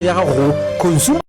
ya go consumer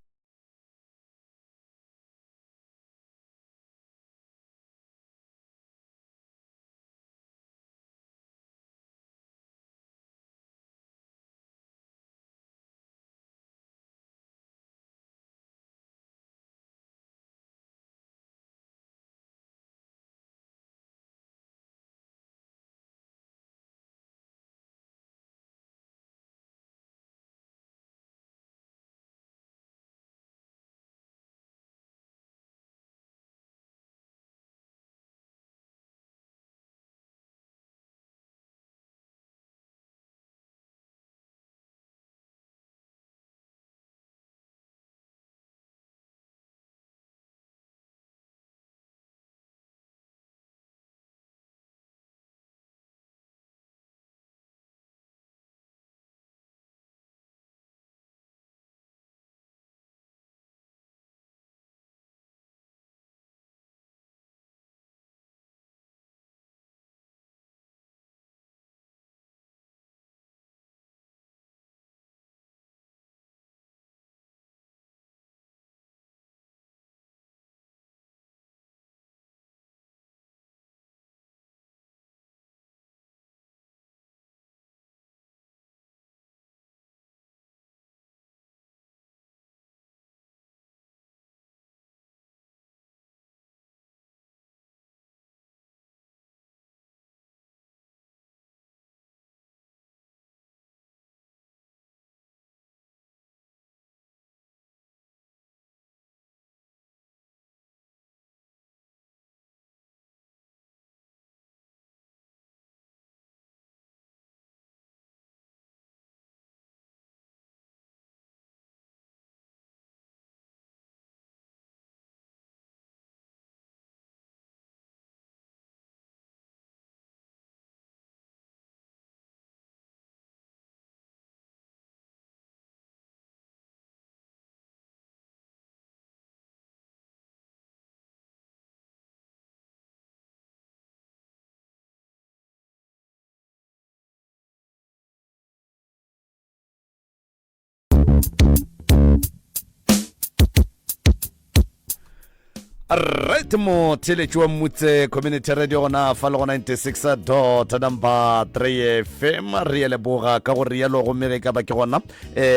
right mo telechwa mutse community radio na falo 96.3 FM re le boga ka go rialo go mereka ba ke gona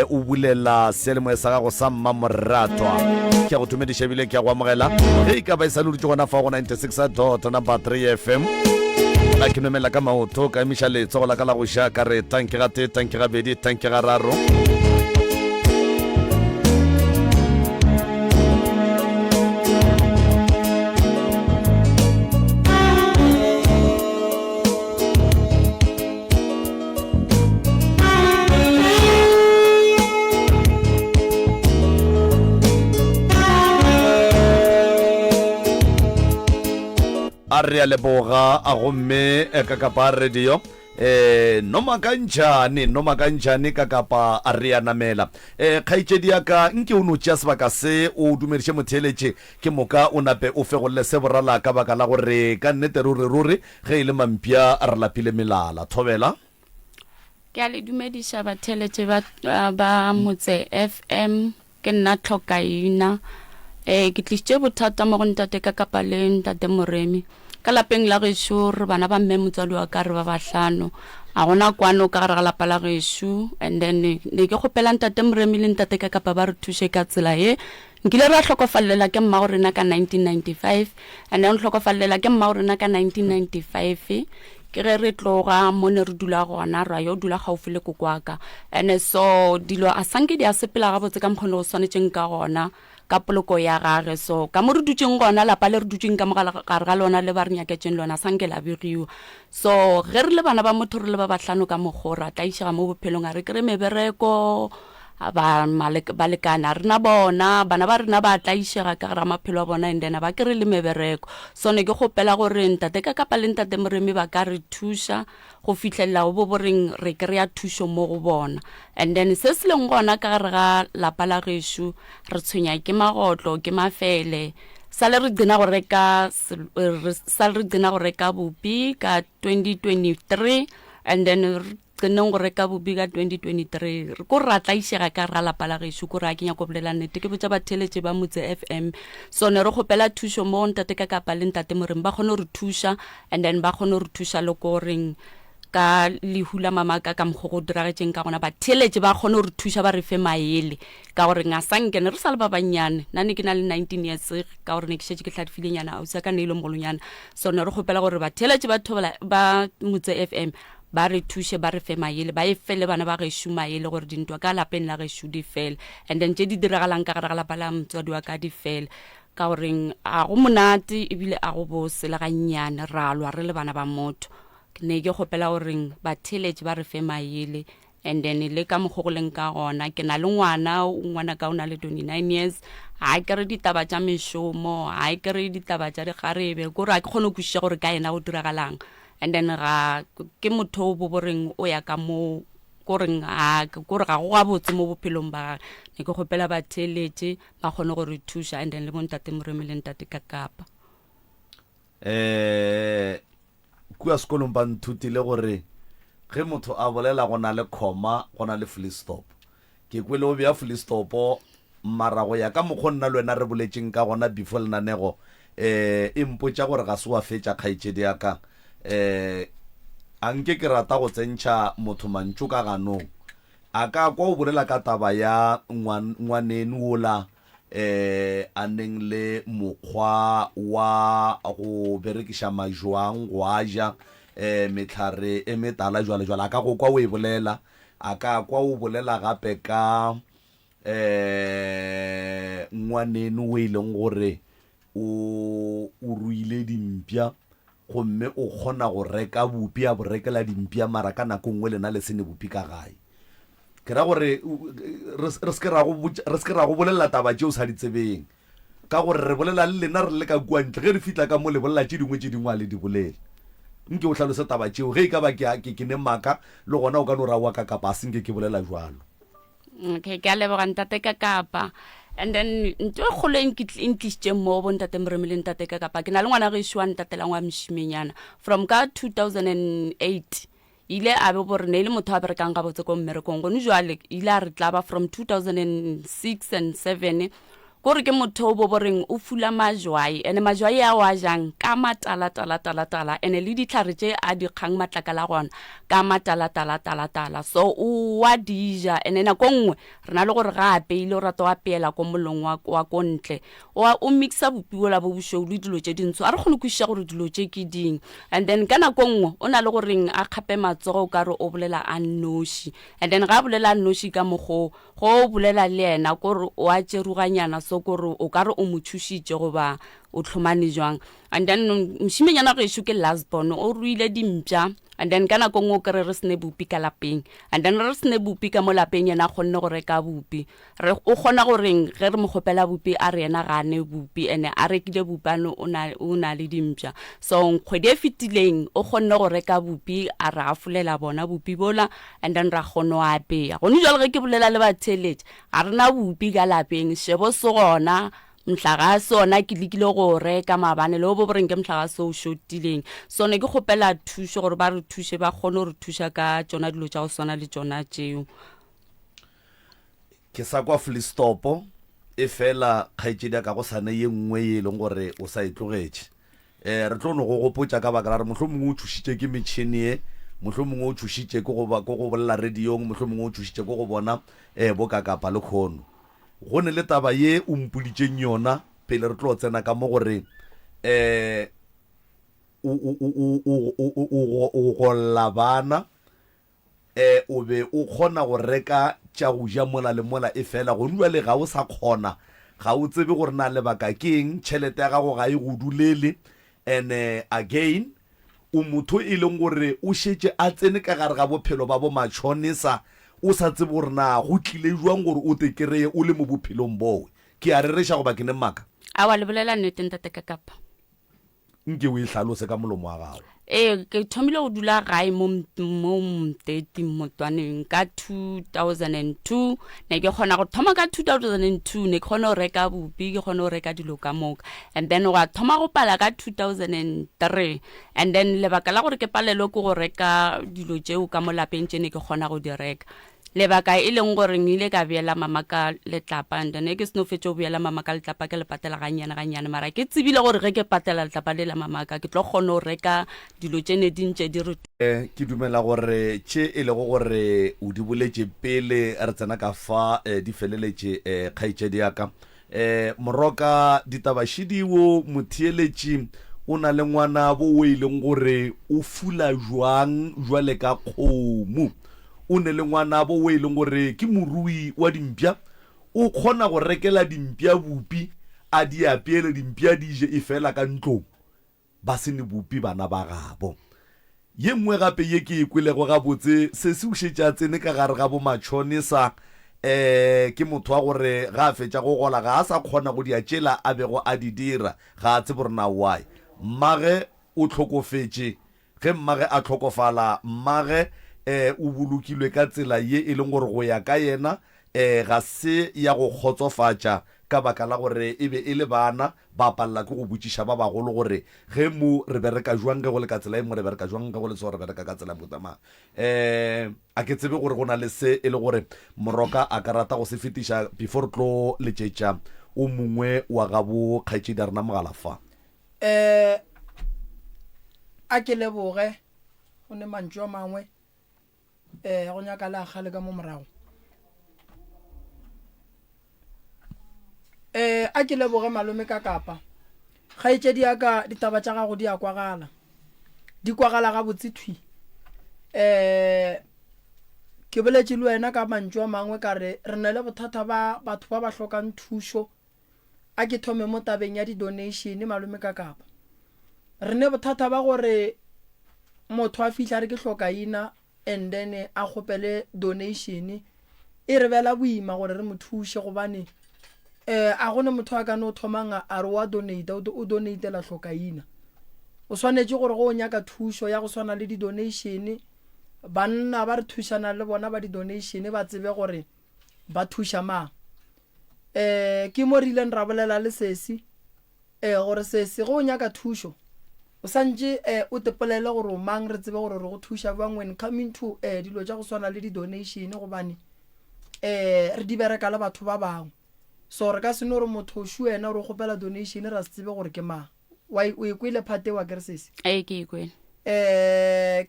o bulela selemo sa go sa mamoratwa ke go tumedi shebile ke go amogela e ka ba isalu go na fa go 96.3 FM la ke nomela ka maoto ka mishale tsogo la ka la go sha ka re tanki ga te tanki ga bedi tanki ga raro Aria le boga a gomme ka kapa radio no makanjani ka kapa aria namela khaitsedi ya ka nke o no tša sebaka se o dumediše motheletše ke moka o nape o fegolle se borala ka baka la gore ka nnete ruri ge ile mampia a re lapile melala thobela ke a le dumediša batheletše ba motse FM ke nna tlhokaina ke tlišitše bothata mo go ntate ka kapa le ntate Moremi ka lapeng la gešo re bana ba mme motswadi wa ka re ba bahlano a gona kwano ka gare ga lapa la gešo and then ne ke kgopela ntate Moremi le ntate ka kapa ba re thuše ka tsela ye nkile re a hlokofalela ke mma gorena ka 1995 and then hlokofalela ke mma gorena ka 1995 ke re tloga mo ne re dula gona ra yo dula gaufi le kokwaka and so dilo a sanke di a sepela ga botse ka mkgone go swanetšeng ka gona ka poloko ya gage so ka mo re dutšeng gona lapa le re dutšeng ka mogare ga lona le ba re nyaketšeng lona sanke la begiwa so ge re le bana ba motho re le ba bahlano ka mogora tla išega mo bophelong a re kere mebereko ba lekana rena bona bana ba rena ba tla išega ka gara maphelo a bona endena ba kere le mebereko so ne ke kgopela gore ntate ka kapa le ntate Moremi ba ka re thuša go fitlhelela go bo reng re kry-a thušo mo go bona and then se se leng gona ka gare ga lapa la gešo re tshwenya ke magotlo ke mafele sale re dina go reka bupi ka 2023 and then qenneng go reka bobi ka 2023 re ko ra tlaisega ka ra lapa la gešo ko re a kenya ko bolela nnete ke botsa batheletše ba Motse FM sone re gopela thušo mo ntate ka kapa le ntate Moremi ba kgone re thuša and then ba kgone re thuša le ko reng ka lehula mamaka ka mgo go diragetšeng ka gona batheletše ba kgone re thuša ba re fe maele ka gore nga sankene re sa le ba bannyane nane ke na le 19 years ka gore ne ke šetse ke hladifile-nyana o sa ka ne ile mogolonyana sone re gopela gore batheletše ba Motse FM ba re thuše ba re fe maele ba e fele bana ba gešo maele gore dintwa ka lapeng la gešo di fele and then tše di diragalang ka gare ga lapa la motswadi wa ka di fele ka goreng a go monate ebile a go bose le gannyane ra lwa re le bana ba motho ne ke gopela goreng batheletše ba re fe maele and then le ka mogogoleng ka gona ke na le ngwana ka o na le 29 years a kere ditaba tša mešomo a kere ditaba tša dikgarebe kore a ke kgone go kwešiša gore ka yena go diragalang and then ga ke motho bo boreng o ya ka mo koreng kore ga go ga botse mo bophelong ba ne ke gopela batheletše ba kgone gore thuša and then le bontate Moremi le ntate ka kapa kua sekolong ba nthutile gore ge motho a bolela go na le comma go na le full stop ke kwele o bea full stop mara go ya ka mokgo nna le wena re boletšeng ka gona before lenanego e mpotša gore ga se wa fetša kgaetšedi yaka a nke ke rata go tsentšha motho mantšu ka ganong a ka kwa o bolela ka taba ya ngwaneno ola a neng le mokgwa wa go berekiša majwang go aja metlhare e metala jwale a ka go kwa o e bolela a ka kwa o bolela gape ka ngwaneno o e leng gore o ruile dimpia gomme o kgona go reka bopi a borekela dimpia mara ka nako nngwe lena le sene bopi ka gae ke ra gore re se ra go bolela taba tšeo sa di tsebeng ka gore re bolela le lena re le ka kua ntle ge re fitla ka mo le bolela tše dingwe a le di bolele nke o hlalose taba tšeo ge e ka ba ke ne maka le gona o ka no rawa ka kapa a senke ke bolela jwalo okay ke a leboga ntate ka kapa and then ntwe kgolo intlišitše mo bo ntate Moremi le ntate ka kapa ke na le ngwana gešo wa ntate la ngwa mošimenyana from ka 2008 ile a be gore ne ile motho a berekang ga botse ko mmerekong gone jwale ile a re tla ba from 2006 and 7 kore ke motho o bo boreng o fula majwai ene majwai a wa jang ka matala ene le ditlhare tše a di kgang matlakala gona ka matala so o wa dija ene nako nngwe re na le gore ga apeile o rata wa peela ko molong wa ko ntle o mixa bopiwola bo bošweu le dilo tše dintsho a re kgone kwešiša gore dilo tše ke ding and then ka nako nngwe o na le goreng a kgape matsogo o ka re o bolela a nnoši and then ga a bolela a nnoši ka mokgo go o bolela le ena kore o a tšeruganyana so gore o ka re o mo thušitše goba o tlhomane jwang and then mošimenyana gešo ke lasbon o ruile dimpša and then ka nako ngwe o kere re sene bopi ka lapeng and then re sene bopi ka mo lapeng yena kgonne go reka bopi o kgona goreng ge re mo kgopela bopi a re yena gane bopi ene a rekile bopane o na le dimpša so kgwedi e fetileng o kgonne go reka bopi a re afolela bona bopi bola and then ra kgone o apeya gone jalo ge ke bolela le batheletše ga rena bopi ka lapeng shebo se gona mhlaga sona ke lekile go reka mabane le o bo boreng ke mhlaga so o shotileng so ne ke kgopela thušo gore ba re thuše ba kgone re thuša ka tšona dilo tša go swana le tšona tšeo ke sa kwa full stop e fela kgaetšedi ka go sane ye nngwe ye leng gore o sa itlogetše re tlo no go gopotša ka baka la re mohlomongwe o thušitše ke metšhini ye mohlomongwe o thušitše ko go bolela radiong mohlomongwe o thušitše ko go bona bo kakapa le kgono go ne le taba ye o mpoditšeng yona pele re tlo tsena ka mo gore o golla bana o be o kgona go reka tša go ja mola le mola e fela go nwa le ga o sa kgona ga o tsebe gore na lebaka ke eng tšhelete ya gago ga e go dulele and again o motho e leng gore o šetše a tsene ka gare ga bophelo ba bo matšhonisa o sa tsebe gore na go tlile jwang gore o te kereye o le mo bophelong bowe ke a rereša go ba ke ne maka a wa le bolela nnete ntate ka kapa nke o e hlalose ka molomo wa gago. ke thomile go dula gae mo Mteti Motwaneng ka 2002 ne ke kgona go thoma ka 2002 ne ke kgona go reka bupi ke kgona go reka dilo ka moka and then wa thoma go pala ka 2003 and then lebaka la gore ke palelwe ke go reka dilo tseo ka mo lapeng tse ne ke kgona go di reka lebaka e leng gore ngile ka beela mama ka letlapa and then ke seno fetse go beela mama ka letlapa ke le patela ganyane mara ke tsebile gore ge ke patela letlapa le la mama ka ke tlo kgona go reka dilo tsene dintse di re ke dumela gore tše e lego gore o di boletše pele re tsena ka fa di feleletše kgaitšedi yaka moroka ditabašidiwo motheeletši o na le ngwana bo o e leng gore o fula jwang jwale ka kgomo o ne le ngwana bo o e leng gore ke morui wa dimpša o kgona go rekela dimpša bupi a di apeele dimpša dije e fela ka ntlong ba se ne bupi bana ba gabo ye nngwe gape ye ke e kwelego gabotse se se ušetša tsene ka gare ga bo matšhonisa ke motho wa gore ga a fetša go gola ga a sa kgona go dia tšela a bego a di dira ga a tsebe gore na why mmage o tlhokofetše ge mmage a tlhokofala mmage o bolokilwe ka tsela ye e leng gore go ya ka yena ga se ya go kgotsofatša ka baka la gore e be e le bana ba palela ke go botšiša ba bagolo gore ge mo re bereka jwang ge go le ka tsela e mo re bereka jwang ge go le seo re bereka ka tsela motamang a ke tsebe gore go na le se e le gore moroka a ka rata go se fetiša before tlo letšetša o mongwe wa gabo kgaitšedi a rena mogala fa a ke leboge go ne mantšu a mangwe go nyaka le agale ka mo morago a ke leboge malome ka kapa kgaitšedi yaka ditaba tša gago di a kwagala ga botse thwi ke boletše le wena ka mantšu a mangwe ka re na le bothata ba batho ba ba hlokang thušo a ke thome mo tabeng ya di-donation malome ka kapa re ne bothata ba gore motho a fihla re ke hlokaina and then a kgopele donation e re bela boima gore re mo thushe gobane a gone motho a ka no thomanga a re wa donate o donate la hlokaina o swanetse gore go nyaka thušo ya go swana le di-donation banna ba re thušana le bona ba di-donation ba tsebe gore ba thuša mang ke mo rileng ra bolela le sesi gore sesi go nyaka thušo o santse o tepolele gore o mang re tsebe gore re go thuša bang when coming to dilo tša go swana le di-donation gobane re di bereka le batho ba bangwe so re ka se no re motho o wena gore o kgopela donation ra se tsebe gore ke mang o e kwele phate wa ke re sese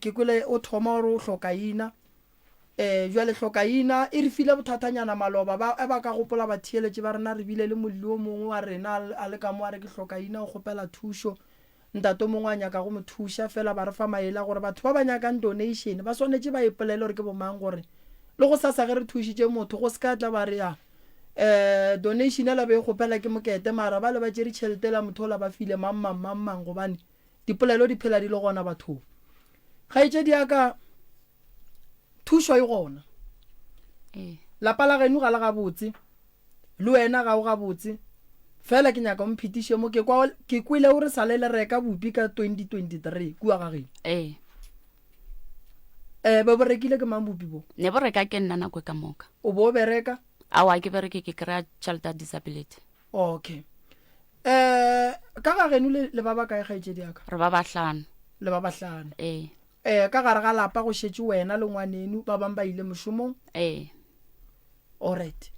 ke kwele o thoma gore o hlokaina jwale hlokaina e re file bothatanyana maloba ba ka gopola ba theeletše ba rena re bile le mollo o mongwe wa rena a le ka mo a re ke hlokaina o kgopela thušo ntato mongwe a nyaka go mo thuša fela ba re fa maela gore batho ba ba nyakang donation ba swanetše ba ipolele gore ke bomang gore le go sasa ge re thušitše motho go se ka tla ba re ya donation la be go pela ke mokete mara ba le ba tšere tšhelete la motho la ba file mang gobane dipolelo di phela di le gona batho kgaitšedi yaka thušo e gona lapa la geno ga le gabotse le wena ga o gabotse fela ke nyaka mphetiše mo ke kwile o re sale le reka bupi ka 2023 kua ga geno ba bo rekile ke mang bupi bo ne bo reka ke nna nako ka moka o bo bereka awa ke bereke ke kry-a child disability okay ka ga geno le ba ba kae kgaitšedi yaka re ba bahlano le ba bahlano ka gare ga lapa go šetše wena le ngwanenu ba bang ba ile mošomong alright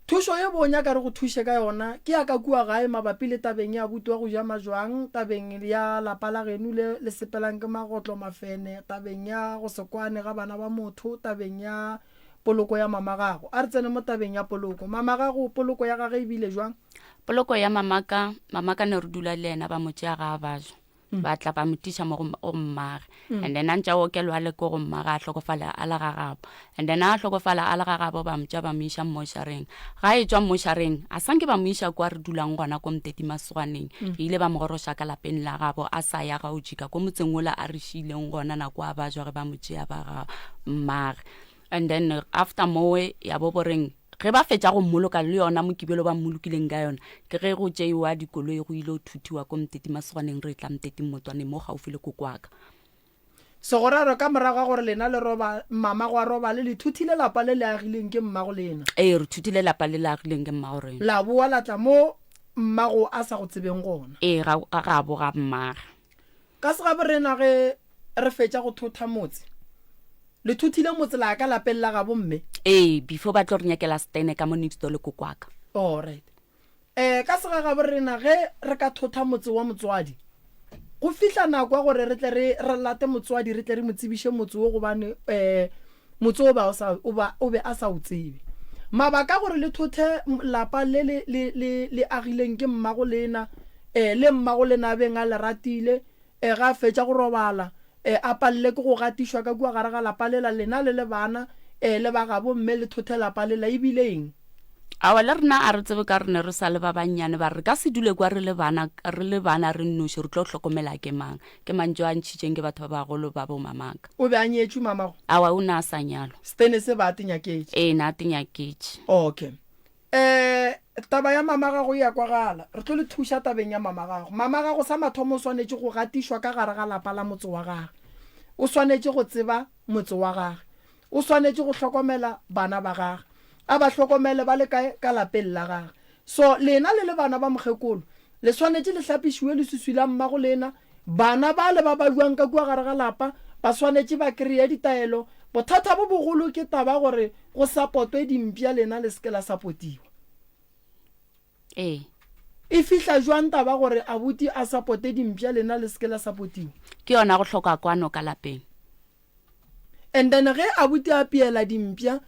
thušo ye bonya ka re go thuše ka yona ke ya ka kua gae mabapi le tabeng ya buti wa go ja majwang tabeng ya lapa la genu le sepelang ke magotlo mafene tabeng ya go sekwane ga bana ba motho tabeng ya poloko ya mama gago a re tsene mo tabeng ya poloko mama gago poloko ya gage e bile jwang poloko ya mamaka ne re dula le ena ba motse ga bajo ba tla ba mutiša mo go mmage and then a ntša okelwa le ko go mmage a tlhokofala a le gagabo and then a tlhokofala a le gagabo ba motša ba mo iša mmošareng ga e tswa mmošareng a sanke ba mo iša kwa re dulang gona ko Mteti Masogwaneng ile ba mo goroša ka lapeng la gabo a sa ya ga o jika ko motseng ola a re šileng gona nako a ba jwa ge ba motšea ba ga mmage and then after mowe ya bo boreng ge ba fetša go mmoloka le yona mokibelo ba mmolokileng ka yona ke ge go tšeiwa dikoloi go ile o thuthiwa ko Mteti Masogwaneng re tla Mteti Motwaneng mo gaufi le kokwaka. segoraro ka morago ga gore lena le roba mama go a robale le thuthile lapa le le agileng ke mmago lena. Re thuthile lapa le le agileng ke mmago rena. La boa la tla mo mmago a sa go tsebeng gona. Ga boga mmaga. Ka se gabe rena ge re fetša go thotha motse le thuthile motse la ka lapeng la ga bomme. Before ba tlo re nyakela stene ka mo next door le kokwaka. Alright. Ka se gabe rena ge re ka thotha motse wa motswadi go fihla nako gore re tle re late motswadi re tle re motsebishe motse o go bane motse o be a sa o tsebe mabaka gore le thothe lapa le agileng ke mmago lena le mmago lena beng a le ratile ga fetša go robala a palle ke go gatišwa ka kua gare ga lapa lela lena le bana le ba ga bomme le thothe lapa lela ebileng awa le rena a re tsebe ka rene re sa le ba bannyane ba re ka se dule kwa re le bana re nnoši re tlo hlokomela ke mang jo a ntšhitšeng ke batho ba bagolo ba bo mamaka. O be a nyetšwe mamago? Awa o ne a sa nyalwa. Stene se ba a tenyaketše? Na a tenyaketše. Okay. Taba ya mama gago ya kwagala re tlo le thuša tabeng ya mama gago sa mathomo o swanetše go gatišwa ka gare ga lapa la motse wa gage o swanetše go tseba motse wa gage o swanetše go hlokomela bana ba gage a ba hlokomele ba le ka lapeng la gage so lena le bana ba mokgekolo le swanetše le hlapišiwe le suswila mmago lena bana ba le ba buang ka kua gare ga lapa ba swanetše ba kry-e ditaelo bothata bo bogolo ke taba gore go sapotwe dimpša lena le seke la sapotiwa e fihla jwang taba gore abuti a sapote dimpša lena le seke la sapotiwa ke yona go hloka kwano ka lapeng and then ge abuti a piela dimpša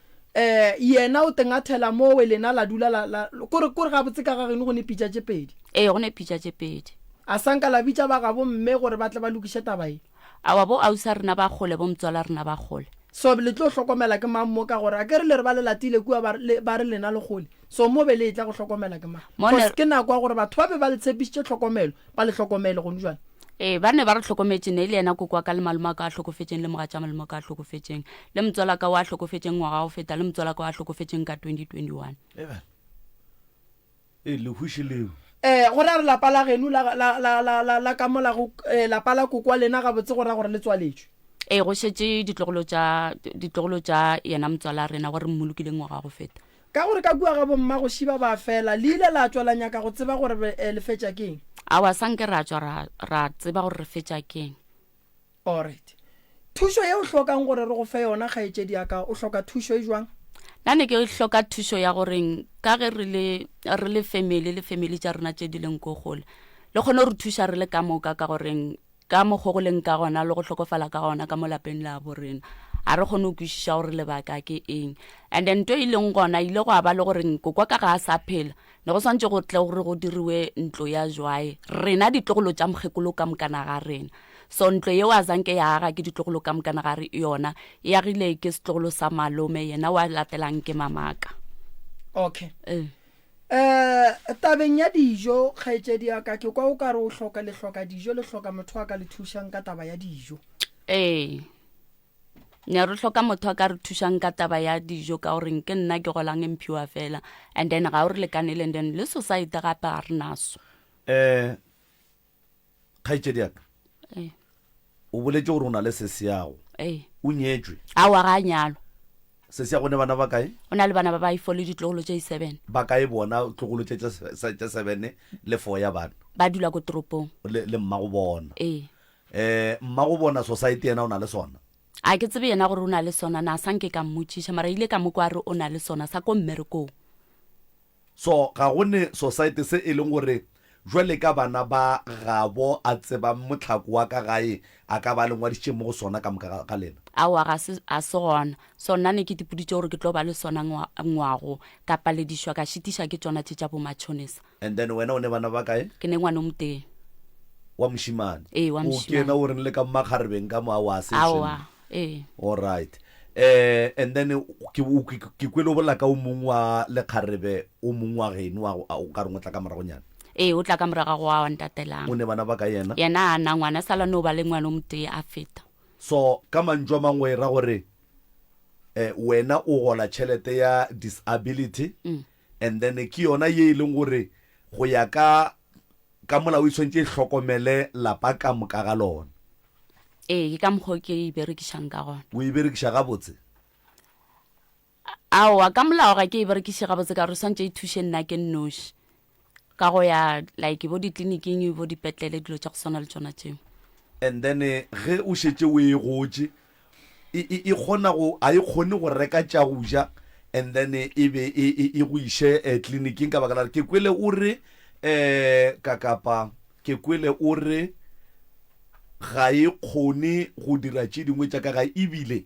yena o tengathela mo we lena la dula kore ga botse ka gageno go ne pitša tše pedi go ne pitša tše pedi a sanka la bitša ba ga bomme gore ba tle ba lokiše tabae awa bo ausa rena ba gole bo mtswala rena ba gole so le tlo hlokomela ke mammo ka gore a ke re le re ba le latile kua ba re lena le gole so mo be le tla go hlokomela ke mang ke nako gore batho ba be ba le tshepišitše hlokomelo ba le hlokomele go njwana ba ne ba re hlokometše ne le yena kokwa ka le maloma ka a hlokofetšeng le mogatša maloma ka a hlokofetšeng le mtswala ka wa hlokofetšeng ngwaga go feta le mtswala ka wa hlokofetšeng ka 2021 le hušileo gore a re lapa la geno la ka mola lapa la kokwa lena ga botse gore le tswaletšwe go šetše ditlogolo tša yena mtswala rena gore mmolokile ngwaga go feta ka gore ka kua ga bomma go šiba ba fela le ile la tswala nyaka go tseba gore le fetša keng awa sanke ra tswa ra tseba gore re fetša keng. Alright. Thušo ye o hlokang gore re go fe yona kgaetšedi ya ka o hloka thušo e jwang? Nane ke hloka thušo ya gore ka ge re le family tša rena tše di leng ko gole le kgone re thuša re le ka moka ka gore ka mogogoleng ka gona le go hlokofala ka gona ka mo lapeng la bo rena a re kgone go kwešiša gore lebaka ke eng and then to e leng gona ile go aba le gore kokwa ka ga a sa phela ne go swantse go tle gore go diriwe ntlo ya jwae rena ditlogolo tša mokgekolo ka mokana ga rena so ntlo yeo a zanke ya aga ke ditlogolo ka mokana ga re yona e agile ke setlogolo sa malome yena wa latelang ke mamaka. Okay. Tabeng ya dijo kgaetšedi ya ka ke kwa o ka re o hloka le hloka dijo le hloka motho a ka le thušang ka taba ya dijo ne re hloka motho a ka re thušang ka taba ya dijo ka gore ke nna ke golang emphiwa fela and then ga o re lekanele and then le society gape ga re naso kgaetšedi ya ka o boletše gore o na le seseago o nyetšwe awa ga a nyalwa seseago ne bana ba kae o na le bana ba ba ifo le ditlogolo tše 7 ba kae bona tlogolo tše 7 le 4 ya bana ba dula ko toropong le mmago bona mmago bona society yena o na le sona a ke tsebe yena gore o na le sona na sanke ka mmotšiša mara ile ka mo kwa re o na le sona sa ko mmerekong so ga gone society se e leng gore jwale ka bana ba gabo a tseba motlhako wa ka gae a ka ba lengwaditše mo go sona ka moka ga lena awa a se gona so nna ne ke dipoditše gore ke tlo ba le sona ngwago ka paledišwa ka šitiša ke tsona tše tša bo matšhonisa and then wena o ne bana ba kae ke ne ngwane o moteng wa mošimane wa o kena o reng le ka mmakgarebeng ka mo a wa awa alright and then ke kwele o bola ka o mongwe wa lekgarebe o mongwe wa geno o ka reng o tla ka moragonyana o tla ka moraga go wa ntatelang o ne bana ba ka yena a na ngwana sala no ba le ngwana o motee a feta so ka mantswe a mangwe ra gore wena o gola tšhelete ya disability and then ke yona ye e leng gore go ya ka molao e tshwanetse e hlokomele lapa ka moka ga lona. ke ka mokgwa ke e berekisang ka gona. O e berekiša gabotse? aowa ka molao ga ke e berekise gabotse ka gore swantse e thuše nna ke nnoši ka go ya like bo ditleliniking bo dipetlele dilo tša go swana le tsona tseo. And then ge o šetse o e gotše e kgona go a e kgone go reka tša go ja and then e be e go iše tleliniking ka baka la ke kwele o re kakapa ke kwele o re ga e kgone go dira tše dingwe tša ka ga ebile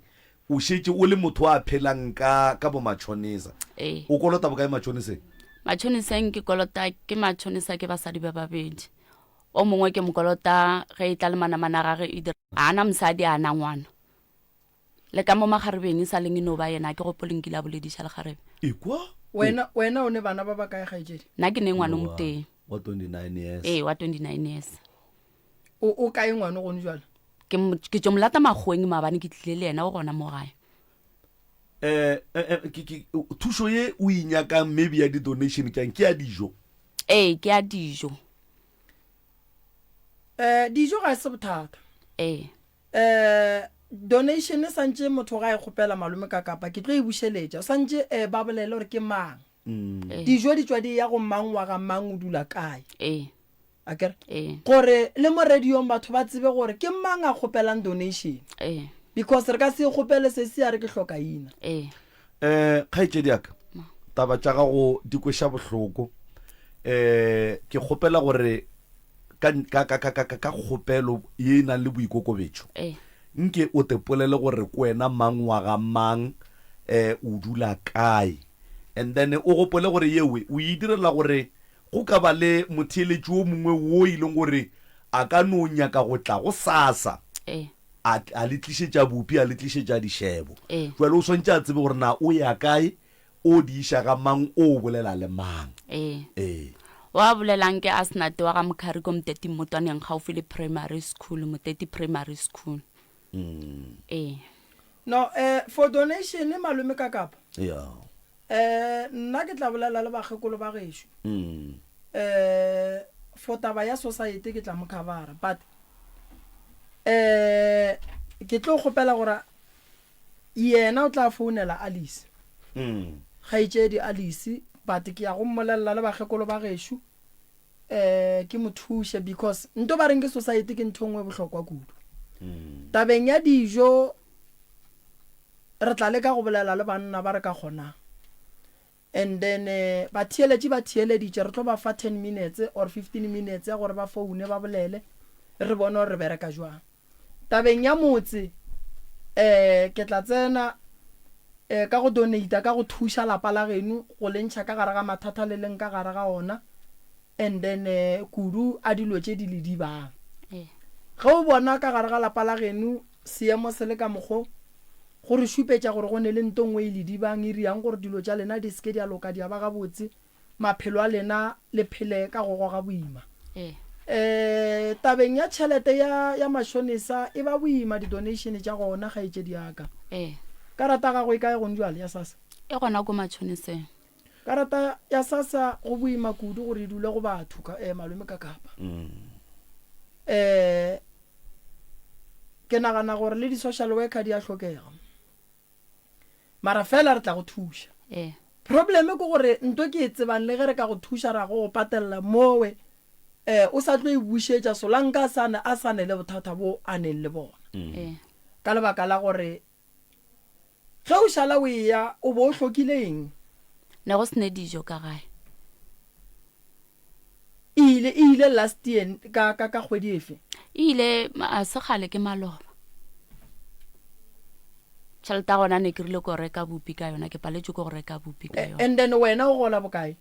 o šetse o le motho a phelang ka bo matšhonisa. O kolota bokae matšhoniseng? Matšhoniseng ke kolota ke matšhonisa ke basadi ba babedi. O mongwe ke mokolota ge e tla le manamana gage a na mosadi a na ngwana le ka mo magarebeng e sa leng eno ba yena ke gopoleng kile a bolediša le garebe. Ekwa wena o ne bana ba ba kae gaetšedi? Nna ke ne ngwana o moteng wa 29 years. wa 29 years. O kae ngwana gone jwale? Ke tšo molata magweng maabane ke tlile le yena o gona mo gae. Thušo ye o inyakang maybe ya di-donation kang ke ya dijo? Ke ya dijo. Dijo ga se bothata. Donation santse motho ga e kgopela malome ka kapa ke tlo e bušeletša santse ba bolele gore ke mang. Dijo di tswa di ya go mang wa ga mang o dula kae. Akere gore le mo radiong batho ba tsebe gore ke mang a kgopelang donation. Because re ka se kgopele se se a re ke hloka ina. Kgaetšedi aka taba tša gago di kweša bohloko. Ke kgopela gore ka kgopelo ye e nang le boikokobetšo nke o tepolele gore ko wena mang wa ga mang o dula kae and then o gopole gore yewe o e direla gore go ka ba le motheeletši o mongwe wo e leng gore a ka no nyaka go tla go sasa a le tlišetša bupi a le tlišetša dišebo jwale o swantše a tsebe gore na o ya kae o di iša ga mang o bolela le mang. Wa bolelang ke Asnate wa ga Mokhari ko Moteti Motwaneng gaufi le primary school, Moteti primary school. No for donation malome ka kapa nna ke tla bolela le bagekolo ba gešo for taba ya society ke tla mo covera but ke tlo kgopela gore yena o tla founela Alice gaetšedi Alice but ke ya go mmolelela le bagekolo ba gešo ke mo thuše because nto ba reng ke society ke ntho ngwe bohlokwa kudu. Tabeng ya dijo re tla leka go bolela le banna ba re ka kgonang and then ba theeleditše re tlo ba fa 10 minutes or 15 minutes ya gore ba foune ba bolele re bone gore re bereka jwang. Tabeng ya motse ke tla tsena ka go donate ka go thuša lapa la geno go lentšha ka gare ga mathata le leng ka gare ga ona and then kudu a dilo tše di le di bang ge o bona ka gare ga lapa la geno seemo se le ka mokgo gore šupetša gore go ne le ntongwe e le di bang e riang gore dilo tša lena di seke di a loka di a ba gabotse maphelo a lena le phele ka go goga boima. Tabeng ya tšhelete ya mašonisa e ba boima di-donation tša gona gaetšedi yaka. Karata ga go e kae gone jwale ya sasa? E gona ko matšhoniseng. Karata ya sasa go boima kudu gore e dule go batho ka malome ka kapa. Ke nagana gore le di-social worker di a hlokega mara fela re tla go thuša. Probleme ke gore nto ke e tsebang le ge re ka go thuša ra go patelela mowe o sa tlo e bušetša solanka a sane le bothata bo a neng le bona ka lebaka la gore ge o šala o eya o bo o hlokileng ne go sene dijo ka gae ile last year ka kgwedi efe ile a se gale ke maloba tšhelete gona ne ke rile ko reka bupi ka yona ke paletše ko go reka bupi ka yona and then wena o gola bokae?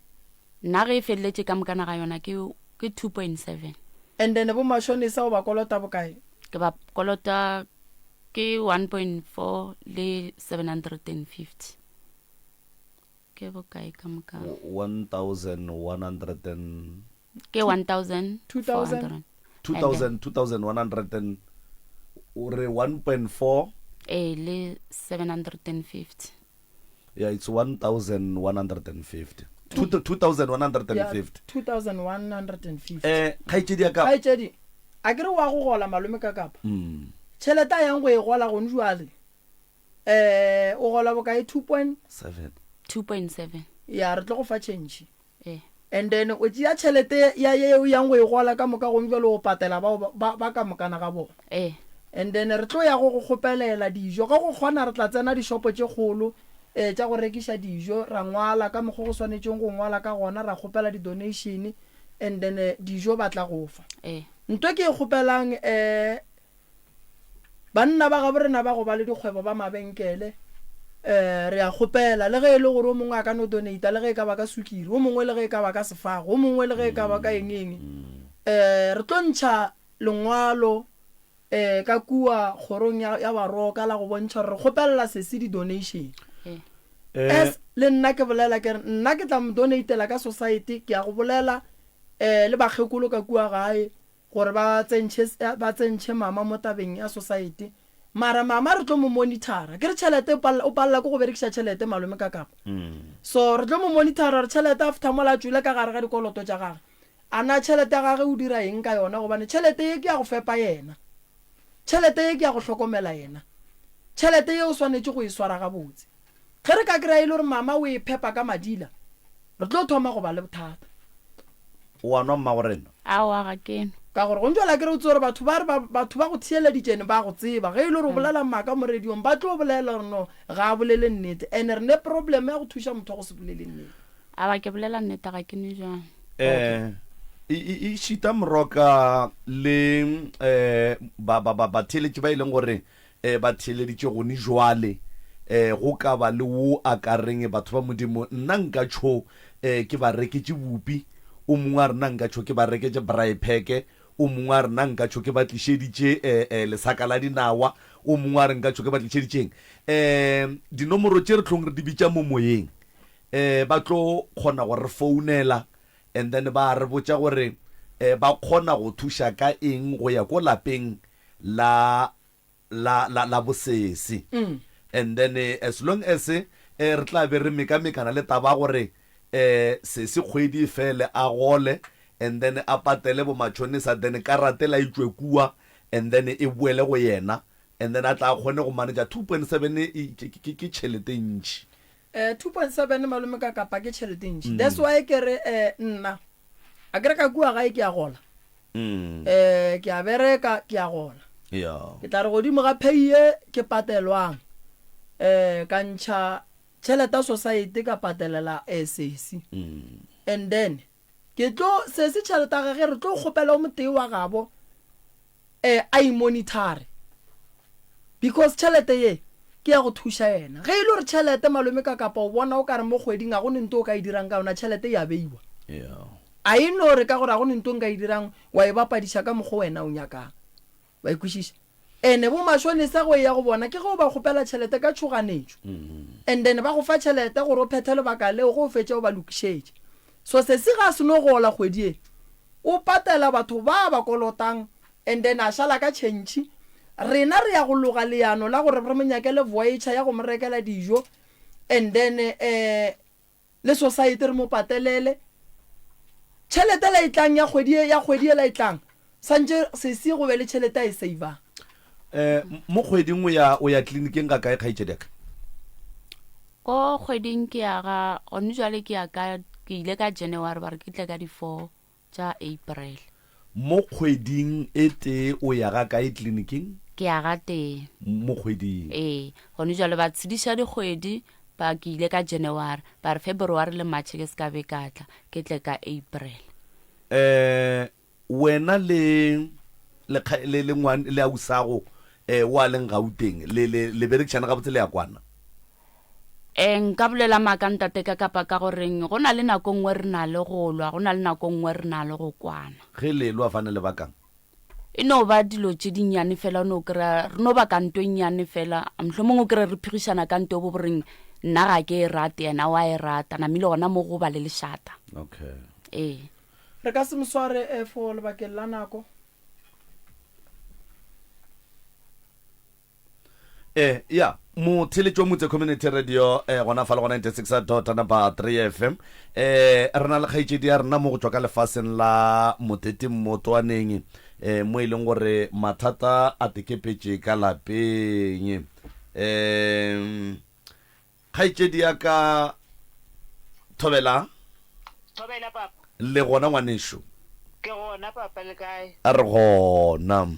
Nna ge e feleletše ka mokana ga yona ke 2.7 and then bo mašonisa o ba kolota bokae? Ke ba kolota ke 1.4 le 750 ke bokae ka moka 1100 ke 1000 2000 2100 ore 1.4 le 750. Yeah, it's 1150. 2150. 2150 kgaitsedi ya ka gaetsedi a ke re wa go gola malome ka kapa Mm. tšhelete a yang go e gola gone juale o gola bokae 7 2.7. ya re tlo go fa change Eh. and then o tšea tšhelete ya yeo yang go e gola ka moka gone jalo go patela ba ka mokana ga bona and then re tlo ya go kgopelela dijo ga go kgona re tla tsena dishopo tše kgolo tša go rekiša dijo ra ngwala ka mokgwa go swanetšeng go ngwala ka gona ra kgopela di-donation and then dijo ba tla go fa ntwe ke e kgopelang banna ba ga borena ba go ba le dikgwebo ba mabenkele re a kgopela le ge e le gore o mongwe a ka no donata le ge e ka ba ka sukiri o mongwe le ge e ka ba ka sefago o mongwe le ge e ka ba ka engeng re tlo ntšha lengwalo ka kua kgorong ya baroka la go bontšha gore re kgopelela sese di-donation as le nna ke bolela ke nna ke tla mo donatela ka society ke ya go bolela le bagekolo ka kua gae gore ba tsentšhe mama mo tabeng ya society mara mama re tlo mo monitora ke re tšhelete o palela ko go berekiša tšhelete malome ka kapa so re tlo mo monitora re tšhelete after mola tswile ka gare ga dikoloto tša gage a na tšhelete ya gage o dira eng ka yona gobane tšhelete ye ke ya go fepa yena tšhelete ye ke ya go hlokomela yena tšhelete ye o swanetše go e swara gabotse ge re ka kry-a e le gore mama o e phepa ka madila re tlo thoma go ba le bothata wa nwa mmagorena aowa ga keno ka gore go ntšwela ke re o tse gore batho ba go thieleditšene ba go tseba ge e le gore o bolela maaka mo radiong ba tlo bolela gore no ga a bolele nnete and re ne problem ya go thuša motho go se bolele nnete aowa ke bolela nnete ga ke ne jang e šita moroka le batheletše ba e leng gore ba theeleditše gone jwale go ka ba le wo a ka reng batho ba modimo nna nka tšho ke ba reketše bupi o mongwe a rena nka tšho ke ba reketše braipeke o mongwe a rena nka tšho ke ba tlišeditše lesaka la dinawa o mongwe a re nka tšho ke ba tlišeditšeng dinomoro tše re tlhong re di bitša mo moyeng ba tlo kgona go re founela and then ba re botša gore ba kgona go thuša ka eng go ya ko lapeng la bosese and then as long as re tla be re mekamekana le taba gore se kgwedi fele a gole and then a patele bo matšhonisa then karate la itswe kua and then e boele go yena and then a tla kgone go manager 2.7 ke tšhelete ntši 2.7 malome ka kapa ke tšhelete ntši that's why ke re nna a kere ka kua gae ke a gola ke a bereka ke a gola ke tla re godimo ga peiye ke patelwang ka ntšha tšhelete society ka patelela sesi and then ke tlo sesi tšhelete ga ge re tlo kgopela o motee wa gabo a imonitare because tšhelete ye ke ya go thuša yena ge e le gore tšhelete malome ka kapa o bona o ka re mo kgweding ga go nento o ka e dirang ka yona tšhelete ya beiwa a e no re ka gore ga go nento nka e dirang wa e bapadiša ka mokgwa wena o nyakang wa ikwešiša ene bo mašonisa go ya go bona ke go ba kgopela tšhelete ka tšhoganetšo and then ba go fa tšhelete gore o phethe lebaka leo go o fetše o ba lokišetše so se se ga se no go ola kgwedi e o patela batho ba ba kolotang and then a šala ka tšhentšhi rena re ya go loga leano la gore re monyakele voyager ya go mo rekela dijo and then le society re mo patelele tšhelete la itlang ya kgwedi e la itlang santše se se go be le tšhelete a e savang mo kgweding o ya tleliniking ka kae kgaitšedi ka ko kgweding ke ya ga gone jwale ke ile ka January ba re ke tle ka di-4 tša April mo kgweding e tee o ya ga kae tleliniking ke ya ga teng mo kgweding gone jwale ba tshediša dikgwedi ba ke ile ka January ba re February le March ke se ka be ka tla ke tle ka April wena le ausago wa leng Gauteng le berekšana ga botse le ya kwana nka bolela maaka ntate ka kapa ka goreng go na le nako nngwe re na le go lwa go na le nako nngwe re na le go kwana ge le lwa fane le bakang e no ba dilo tše dinnyane fela no kry-a re no ba kanto e nnyane fela mohlho mongwe kry-a re phigišana kanto bo boreng nna ga ke e rate yena wa e rata namile gona mo go ba le lešata re ka se mosware for lebakeng la nako ya motheletšo motse community radio gona fa le go 96.3 FM re na le kgaetšedi ya rena mo go tswa ka lefaseng la motete mmotwaneng mo e leng gore mathata a tekepetše ka lapeng kgaetšedi ya ka Thobela papa le gona ngwanešo ke gona papa le kae a re gona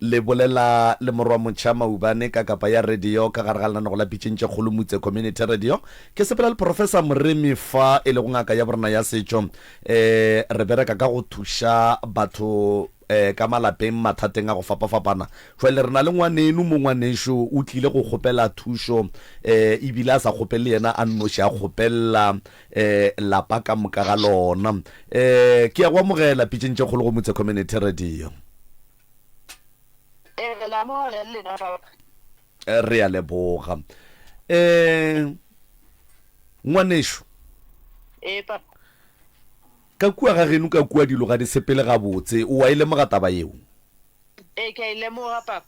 le bolela le morwa motšha maubane ka kapa ya radio ka gare ga lenano go la pitšentše kgolomotse community radio ke sepela le professor Moremi fa e le go ngaka ya borena ya setšo re bereka ka go thuša batho ka malapeng mathateng a go fapafapana jwale re na le ngwaneno mo ngwanešo o tlile go kgopela thušo ebile a sa kgopele yena a nnoši a kgopelela lapa ka moka ga lona ke ya go amogela pitšentše kgolo go motse community radio re a leboga ngwanešo papa ka kua ga geno ka kua dilo ga di sepele ga botse o wa ile mogataba yeo ke a ilemoga papa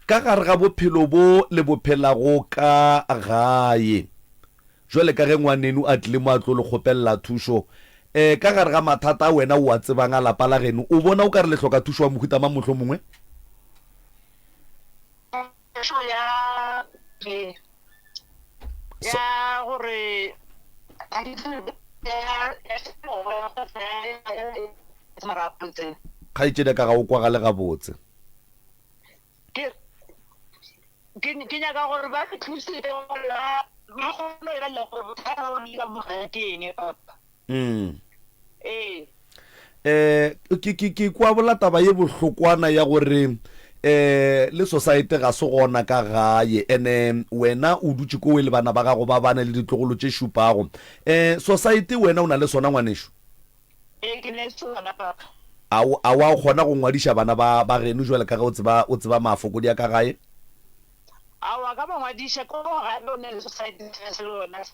ka gare ga bophelo bo le bophelago ka gae jwale ka ge ngwaneno a tlile mo a tlo le kgopelela thušo ka gare ga mathata wena o a tsebang a lapa la geno o bona o ka re le hloka thušo wa mohuta mang mohlho mongwe ya gore kgaetšedi ka ga o kwa ga le gabotse ke nyaka gore ba ke thuse ba kgone go ira gore bothata bo le ka mogaya ke eng papa ke kwa bola taba ye bohlokwana ya gore le society ga se gona ka gae ene wena o dutse ko le bana ba gago ba bana le ditlogolo tše šupago society wena o na le sona ngwanešo ke ne sona papa a wa kgona go ngwadiša bana ba geno jwale ka ge o tseba mafokodi a ka gae awa ka ba ngwadiša ko ga le ne society se lona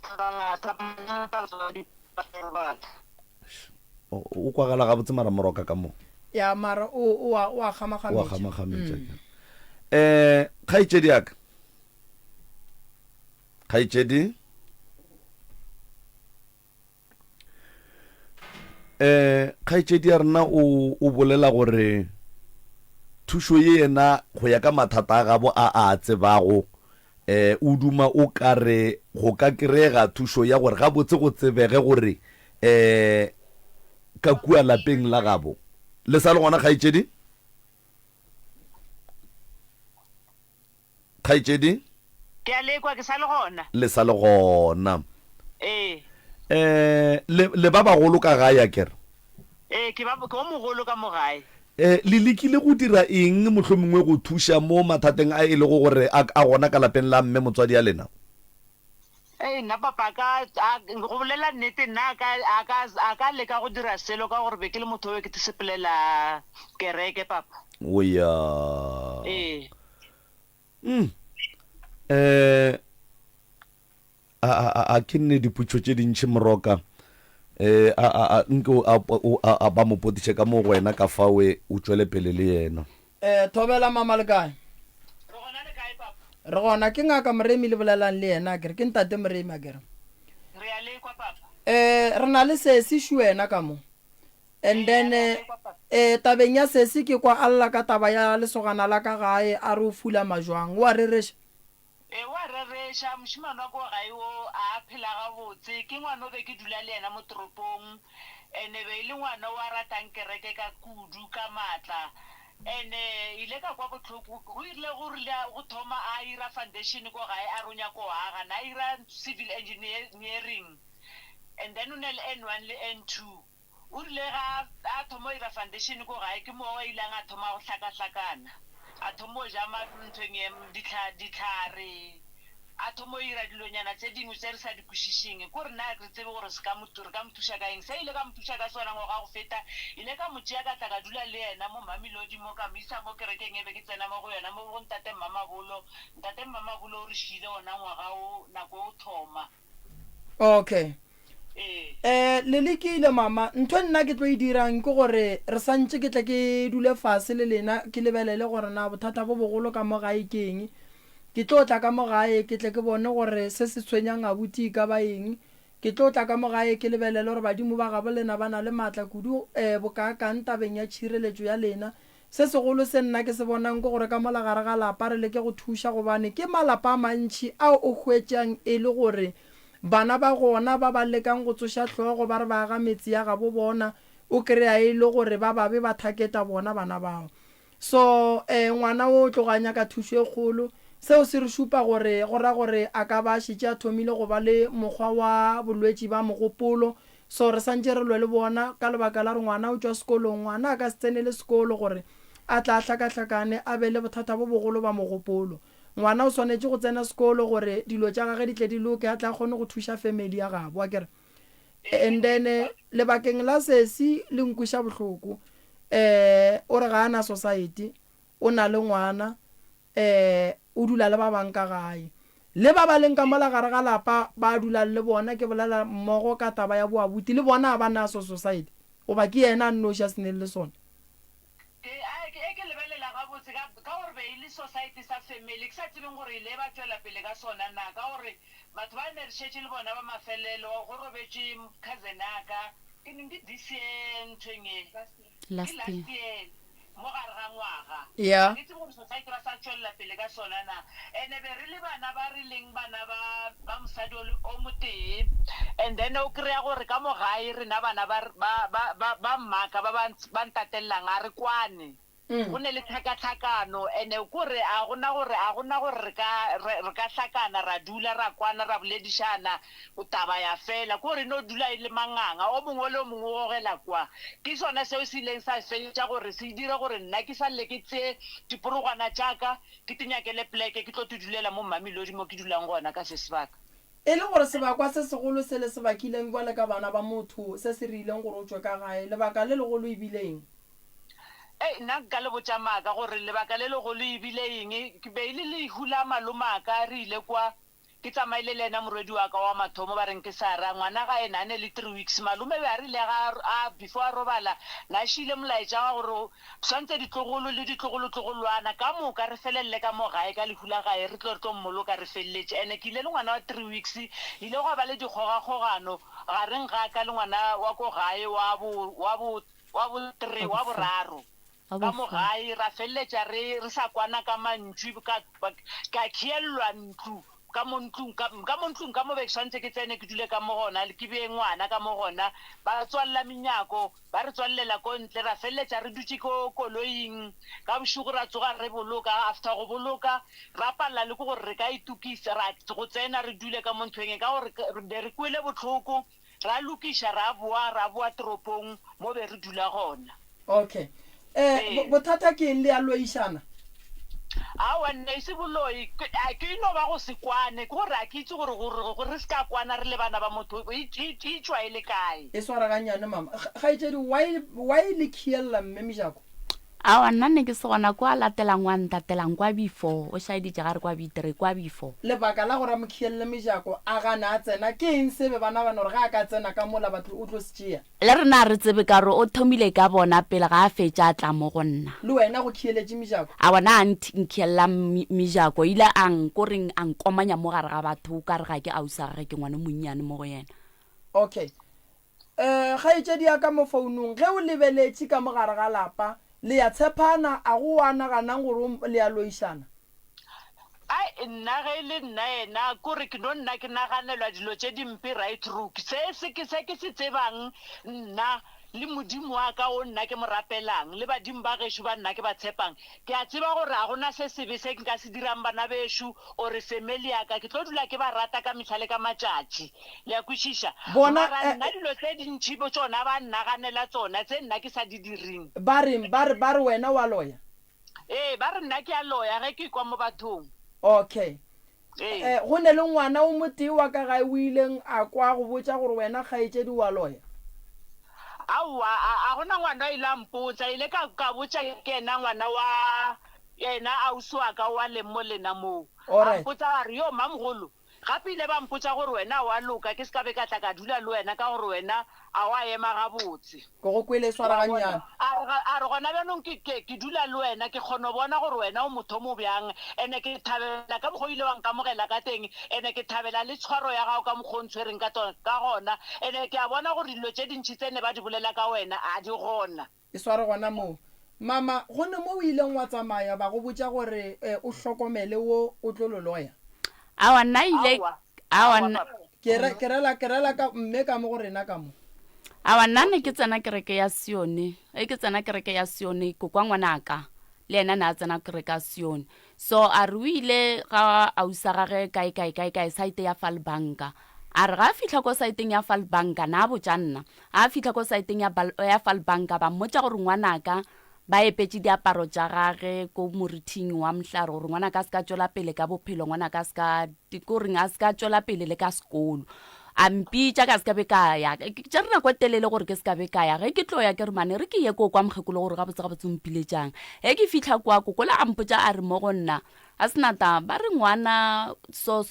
o kwagala ga botse mara moroka ka mo ya mara o a gamagametša kgaetšedi yaka kgaetšedi kgaetšedi ya rena o bolela gore thušo ye yena go ya ka mathata a gabo a tsebago o duma o ka re go ka kry-ega thušo ya gore gabotse go tsebege gore ka kua lapeng la gabo le sa le gona kgaetšedi ke a lekwa ke sa le gona le sa le gona le ba bagolo ka gae a kere ke o mogolo ka mogae le lekile go dira eng mohlomongwe go thuša mo mathateng a e le go gore a gona ka lapeng la mme motswadi ya lena nna papa go bolela nnete nna a ka leka go dira selo ka gore be ke le motho we ke sepelela kereke papa oya a ke nne diputšo tše dintšhi moroka nke a ba mopotiše ka mo go wena ka fawe o tšwele pele le yena Thobela mama le kae re gona ke ngaka Moremi le bolelang le yena kere ke ntate Moremi a kere re na le sesi wena ka mo and then tabeng ya sesi ke kwa alla ka taba ya lesogana la ka gae a re o fula majwang wa reresha wa reresha moshimane wa ko gae o a phela gabotse ke ngwana o be ke dula le yena mo toropong ene be le ngwana wa ratang kereke ka kudu ka matla ene ile ka kwa botlhoko go ile go thoma a ira foundation ko gae a ronya ko aga na ira civil engineering and then o ne le N1 le N2 o rile ga a thoma ira foundation ko gae ke mo wa ilang a thoma go hlakahlakana a thomo jama ntweng ya ditlhare a thomo ira dilonyana tse dingwe tse re sa di kwishišing ko re na re tsebe gore se ka mothuša ka eng se ile ka mothuša ka sona go ga go feta ile ka motšea ka tla ka dula le yena mo Mamelodi mo ka mo isa mo kerekeng e be ke tsena mo go yona mo go ntate Mamabolo o re šile ona ngwaga o nako o thoma okay le lekile mama ntho nna ke tlo e dirang ke gore re santse ke tla ke dule fase le lena ke lebelele gore na bothata bo bogolo ka mo gae keng ke tlo tla ka mo gae ke tle ke bone gore se se tshwenyang abuti ka ba eng ke tlo tla ka mo gae ke lebelele gore badimo ba gabo lena ba na le matla kudu bokaakang tabeng ya tshireletso ya lena se segolo se nna ke se bonang ke gore ka mola gare ga lapa re leke go thuša gobane ke malapa a mantši ao o hwetšang e le gore bana ba gona ba ba lekang go tsoša tlhogo ba re ba ga metsi ya gabo bona o kry-a e le gore ba babe ba thaketa bona bana bao so ngwana o tloganya ka thušo e kgolo seo se re šupa gore go ra gore a ka ba šitše a thomile go ba le mokgwa wa bolwetši ba mogopolo so re santse re lwe le bona ka lebaka la re ngwana o tšwa sekolong ngwana a ka se tsenele sekolo gore a tla hlakahlakane a be le bothata bo bogolo ba mogopolo ngwana o swanetše go tsena sekolo gore dilo tša gage di tle di loke a tla kgone go thuša family ya gabo a kere and then lebakeng la sesi le nkuša bohloko o re ga ana society o na le ngwana o dula le ba bang ka gae le ba ba leng ka mola gare ga lapa ba dula le bona ke bolela mmogo ka taba ya boabuti le bona ba na society o ba ke yena a nnoša seneng le sona ke lebelela gabotse ka gore be e le society sa family ke sa tsebeng gore ile ba tswela pele ka sona na ka gore batho ba ne re šetše le bona ba mafelelo go robetše cousin aka ke neng ke this year nthweng last year mo gare ga ngwaga yeah ke tsebe gore society ba sa tswelela pele ka sona na ene be re le bana ba re leng bana ba mosadi o motee and then o kry-a gore ka mo gae rena bana ba mmaka ba ntatelelang a re kwane go ne le tlhakatlhakano ene kore a gona gore re ka hlakana ra dula ra kwana ra boledišana o taba ya fela kore no dula e le manganga o mongwe le o mongwe o gogela kwa ke sona seo se ileng sa fetša gore se dire gore nna ke sa lle ke tse diporogwana tšaka ke tenyakele pleke ke tlo dulela mo Mamelodi mo ke dulang gona ka se sebaka e le gore sebakwa se segolo se le sebakileng bjale ka bana ba motho se se rileng gore o tswe ka gae lebaka le legolo e bileng nna ka le botša maaka gore lebaka le legolo e bile eng ke beile le hula malomaka re ile kwa ke tsamaile le ena morwedi wa ka wa mathomo ba reng ke Sara ngwana ga ena ne le 3 weeks malume be a rile ga before a robala na shile molaetša wa gore swantse ditlogolo le ditlogolwana ka moka re felelle ka mo gae ka lehula gae re tlo mmoloka re felletše ene ke ile le ngwana wa 3 weeks ile go ba le dikgogakgogano gareng ga ka le ngwana wa ko gae wa boraro ka mo gae ra felletša re sa kwana ka mantšu ka khielwa ntlu ka mo ntlong ka mo be tshwantse ke tsene ke dule ka mo gona ke be ngwana ka mo gona ba tswalla menyako ba re tswallela ko ntle ra felletša re dutše ko koloing ka bošugo ra tsoga re boloka after go boloka ra palla le gore re ka itukisa ra go tsena re dule ka mo nthweng ka gore re kwele botlhoko ra lokiša ra boa toropong mo be re dula gona okay bothata ke eng le a loišana awa nne se boloi ke ino ba go se kwane ke gore a ke itse gore re se ka kwana re le bana ba motho e tswa e le kae e swaraganyane mama ga itsedi why le khiella mme Mejako awa nna ne ke se gona kwa latelang wa ntatelang kwa before o shaeditše gare kwa bitere kwa before lebaka la gore a mo khielle Mejako a gana a tsena ke eng sebe bana gore ga a ka tsena ka mola batho o tlo se tšea le rena re tsebe ka gore o thomile ka bona pele ga a fetša a tla mo go nna le wena go khieletše Mejako a bona a nkhiela Mejako ile a nkoreng a nkomanya mo gare ga batho ka re ga ke ausa gage ke ngwane monnyane mo go yena okay ga itsedi ya ka mo founung ge o lebeletše ka mo gare ga lapa le ya tshepana a go ana ganang gore le ya loišana ai nna ge le nna ena kore ke no nna ke naganelwa dilo tše dimpe right rook se ke se tsebang nna le modimo wa ka o nna ke mo rapelang le badimo ba gešo ba nna ke ba tshepang ke a tseba gore a gona se sebe se nka se dirang bana bešo ore family ya ka ke tlo dula ke ba rata ka mehla le ka matšatši le ya kwešiša mara nna dilo tse dintšhi bo tsona ba nnaganela tsona tse nna ke sa di diring ba re wena wa loya ba re nna ke a loya ge ke kwa mo bathong okay go ne le ngwana o motee wa ka gae o ileng a kwa go botša gore wena kgaetšedi wa loya aowa a gona ngwana o ile a mpotsa ile ka botša ke ena ngwana wa yena ausi wa ka wa lemo lena moo a mpotsa gare yo mmamogolo gape ile ba mpotsa gore wena wa loka ke se ka be ka tla ka dula le wena ka gore wena a wa ema gabotse ko go kwele swaraganyana a re gona bjanong ke dula le wena ke kgona go bona gore wena o motho mo bjang ene ke thabela ka mokgwa ile wa nkamogela ka teng ene ke thabela le tshwaro ya gago ka mokgwa o ntshwereng ka gona ene ke a bona gore dilo tse dintšhi tsene ba di bolela ka wena a di gona e sware gona moo mama go ne mo o ileng wa tsamaya ba go botsa gore o hlokomele wo o tlo loloya awa nna ile ke rela ka mme ka mo go rena ka mo awa nna ne ke tsena kereke ya Sione ke tsena kereke ya Sione ko kwa ngwanaka le ena na tsena kereke ya Sione so a re o ile ga ausa gage kae site ya Falbanka a re ga fitla ko saeteng ya Falbanka na bojanna a fitla ko saeteng ya Falbanka ba mmotsa gore ngwanaka ba epetse diaparo tša gage ko morithing wa mhlaro gore ngwana ka se ka tšwela pele ka bophelo ngwana ka se ka dikoring a se ka tšwela pele le ka sekolo a mpitša ka se ka be ka ya tša rena kwa telele gore ke se ka be ka ya ge ke tlo ya ke re mane re ke ye ko kwa mokgekolo gore gabotse mpiletsang ge ke fitlha kwa kokola a mpotša a re mo go nna a senata ba re ngwana so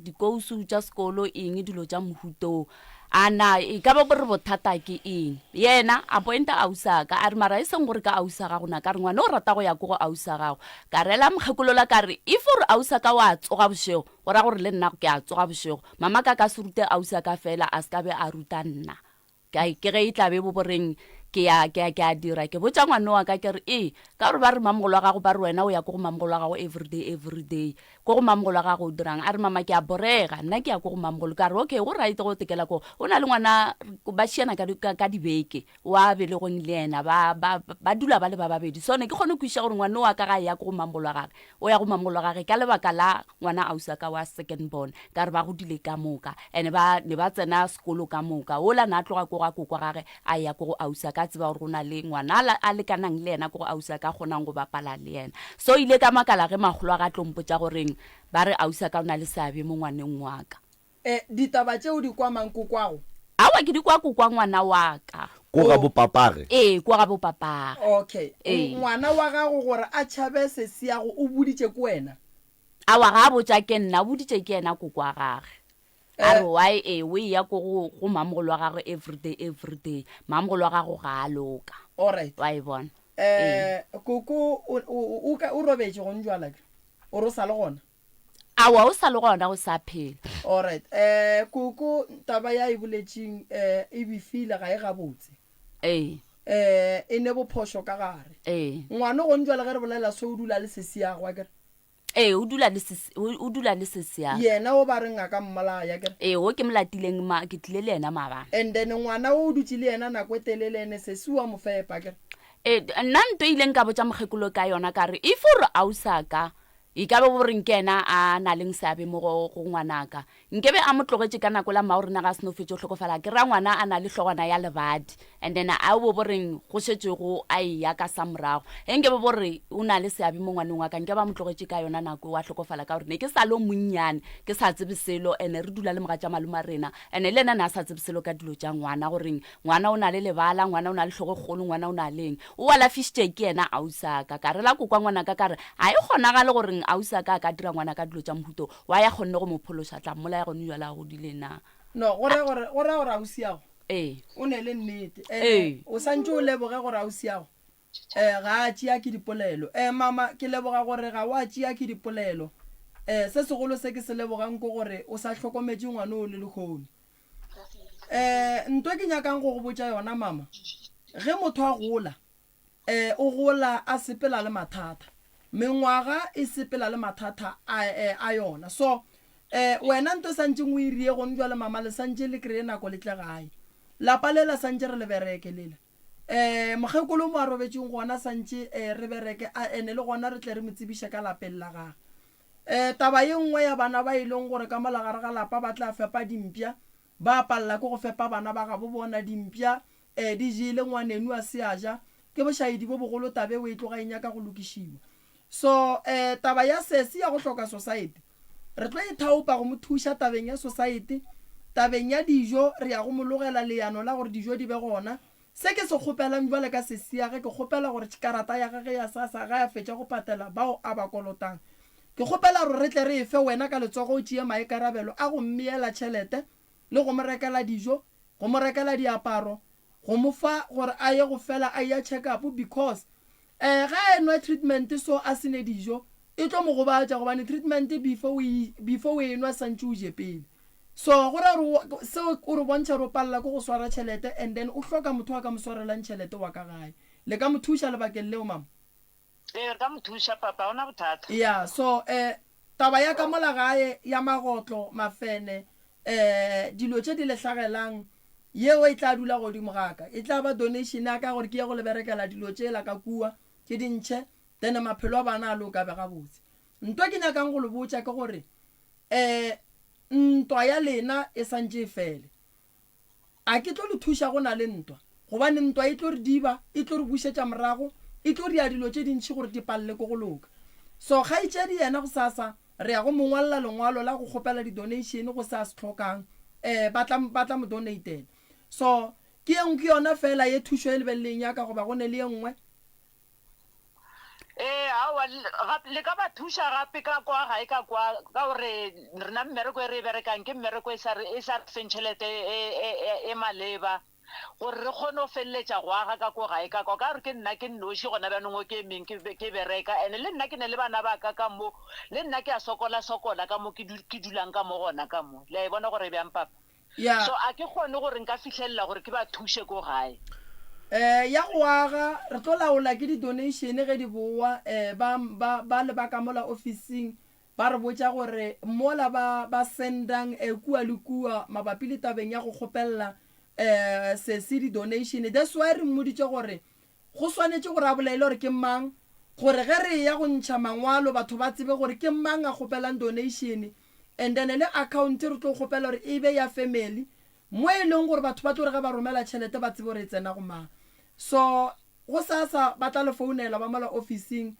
dikousu tša sekolo eng dilo tša mohuto ana e ka ba gore bothata ke eng yena a pointa ausaka a re mara e seng gore ka ausa ga gona ka re ngwana o rata go ya ko go ausa gago ka rela mokgekolola ka re if gore ausaka wa tsoga bošego go ra gore le nna ke a tsoga bošego mama ka se rute ausaka fela a se ka be a ruta nna ke ge e tlabe bo boreng ke a dira ke botsa ngwana wa ka ke re ka gore ba re mamogolo wa gago ba re wena o ya ko go mamogolo wa gago everyday ko go mamogolo wa gago o dirang a re mama ke a borega nna ke ya ko go mamogolo ka re okay go right go tekela ko o na le ngwana ba šiana ka dibeke wa belegong le ena ba dula ba le ba babedi so ne ke kgone go iša gore ngwana wa ka ga ya ko go mamogolo wa gage o ya go mamogolo wa gage ka lebaka la ngwana ausaka wa second born ka re ba godile ka moka ene ne ba tsena sekolo ka moka ola na tloga ko ga koko gage a ya ko go ausaka ka tseba gore rona le ngwana a lekanang le ena ko go ausa ka kgonang go bapala le ena so ile ka makala ge magolo a ga tlompotsa goreng ba re ausa ka o na le seabe mo ngwaneng wa ka ditaba tseo di kwamang ko kwago awa ke di kwa ngwana wa ka ko ga bopapage ko ga bopapage okay ngwana wa gago gore a tšhabe sesiago o boditše ko wena awa ga a botsa ke nna o boditše ke ena ko kwa gage a re why o ya ko go mamogolo wa gago everyday mamogolo wa gago ga a loka alright wa e bona koko o robetse go njwala ke o ro sa le gona awa o sa le gona o sa phela alright koko taba ya e boletšeng e bifile ga e gabotse e ne bophošo ka gare ngwana go njwala ge re bolela so o dula le sesiago wa kere o dula le sesia yena o ba reng a ka mmala ya kere o ke molatileng ke tlile le ena mabana and then ngwana o dutse le yena nako e telele ene sesiwa mofepa kere nna nto ileng ka botsa mokgekolo ka yona ka re if gore ausaka e ka be boreng ke ena a na leng seabe mo go ngwanaka nkebe a mo tlogetse ka nako la mao rena ga se no fetse o tlhokofala ke ra ngwana a na le hlogwana ya lebadi and then a bo boreng go shetse go a ya ka sa morago nkebe bore o na le seabe mo ngwaneng wa ka nkebe a mo tlogetse ka yona nako wa tlhokofala ka gore ne ke sa lo monnyane ke sa tsebe selo ene re dula le moga tša maloma rena ene le ena na sa tsebe selo ka dilo tša ngwana goreng ngwana o na le lebala ngwana o na le hlogokgolo ngwana o na leng o wala fishte ke ena ausaka ka re la ko kwa ngwana ka re a e kgonagale gore ausaka ka dira ngwana ka dilo tša mohuto wa ya kgonne go mophološa tla mmola ya go njwala go dile na no gore ausiago o ne le nnete o santse o leboge gore ausiago ga a tšea ke dipolelo mama ke leboga gore ga wa tšea ke dipolelo se segolo se ke se lebogang ko gore o sa hlokometse ngwana o le lekgone ntwe ke nyakang go go botsa yona mama ge motho a gola o gola a sepela le mathata mengwaga e sepela le mathata a yona so wena nto santse o irie go njwa le mama le santse le kree nako le tle gae lapa lela santse re le bereke lela mogekolo mo a robetseng gona santse re bereke ene le gona re tle re motsebishe ka lapeng la gage taba ye nngwe ya bana ba ileng gore ka molagare ga lapa ba tla fepa dimpia ba palla ko go fepa bana ba ga bo bona dimpia di jile ngwanenu a se aja ke bošaedi bo bogolo tabe o e tloga e nyaka go lokišiwa so taba ya sesi ya go hloka society re tlo e thaopa go mo thuša tabeng ya society tabeng ya dijo re ya go mologela leano la gore dijo di be gona se ke se kgopelang jwale ka sesi ya ge ke kgopela gore karata ya gage ya sasa ga ya fetša go patela bao a ba kolotang ke kgopela gore re tle re efe wena ka letsogo o tšee maikarabelo a go mmeela tšhelete le go mo rekela dijo go mo rekela diaparo go mo fa gore a ye go fela a ya check up because ga e nwa treatment so a sene dijo e tlo mo gobatša gobane treatment before o e nwa santse o je pele so gore seo o re bontšha re o palela ko go swara tšhelete and then o hloka motho wa ka mo swarelang tšhelete wa ka gae le ka mo thuša lebakeng leo mama re ka mo thuša papa ona bothata ya so taba ya ka mola gae ya magotlo mafene dilo tše di lehlagelang yeo e tla dula godimo gaka e tla ba donation ya ka gore ke ye go leberekela dilo tše la ka kua ke dintšhe then maphelo a bana a le o ka bega botse ntwa ke nyakang go le botša ke gore ntwa ya lena e santše e fele a ke tlo le thuša go na le ntwa gobane ntwa e tlo re diba e tlo re bušetša morago e tlo dia dilo tše dintšhi gore di palele ko go loka so ga itšedi yena go sasa re ya go mongwalela lengwalo la go kgopela di-donation go sa se tlhokang batla mo donatela so ke eng ke yona fela ye thušo e lebeleleng ya ka goba go ne le ye nngwe le ka ba thuša gape ka kwa gae ka kwa ka gore rena mmereko e re e berekang ke mmereko e sa re feng tšhelete e maleba gore re kgone go feleletša go aga ka ko gae ka kwa ka gore ke nna ke nnoši gona bjanong o ke emeng ke bereka and le nna ke ne le bana ba ka mo le nna ke a sokola ka mo ke dulang ka mo gona ka mo le a e bona gore bjang papa so a ke kgone gore nka fitlhelela gore ke ba thuše ko gae ya go aga re tlo laola ke di-donation ge di boa ba lebaka mola officing ba re botša gore mola ba sendang kua le kua mabapi le tabeng ya go kgopelela se di-donation that's why re mmoditše gore go swanetše gore a bolaele gore ke mang gore ge re ya go ntšha mangwalo batho ba tsebe gore ke mang a kgopelang donation and then le account re tlo kgopela gore e be ya family mo e leng gore batho ba tlo re ge ba romela tšhelete ba tsebe gore e tsena go mang so go sasa ba tla le founela ba mola officing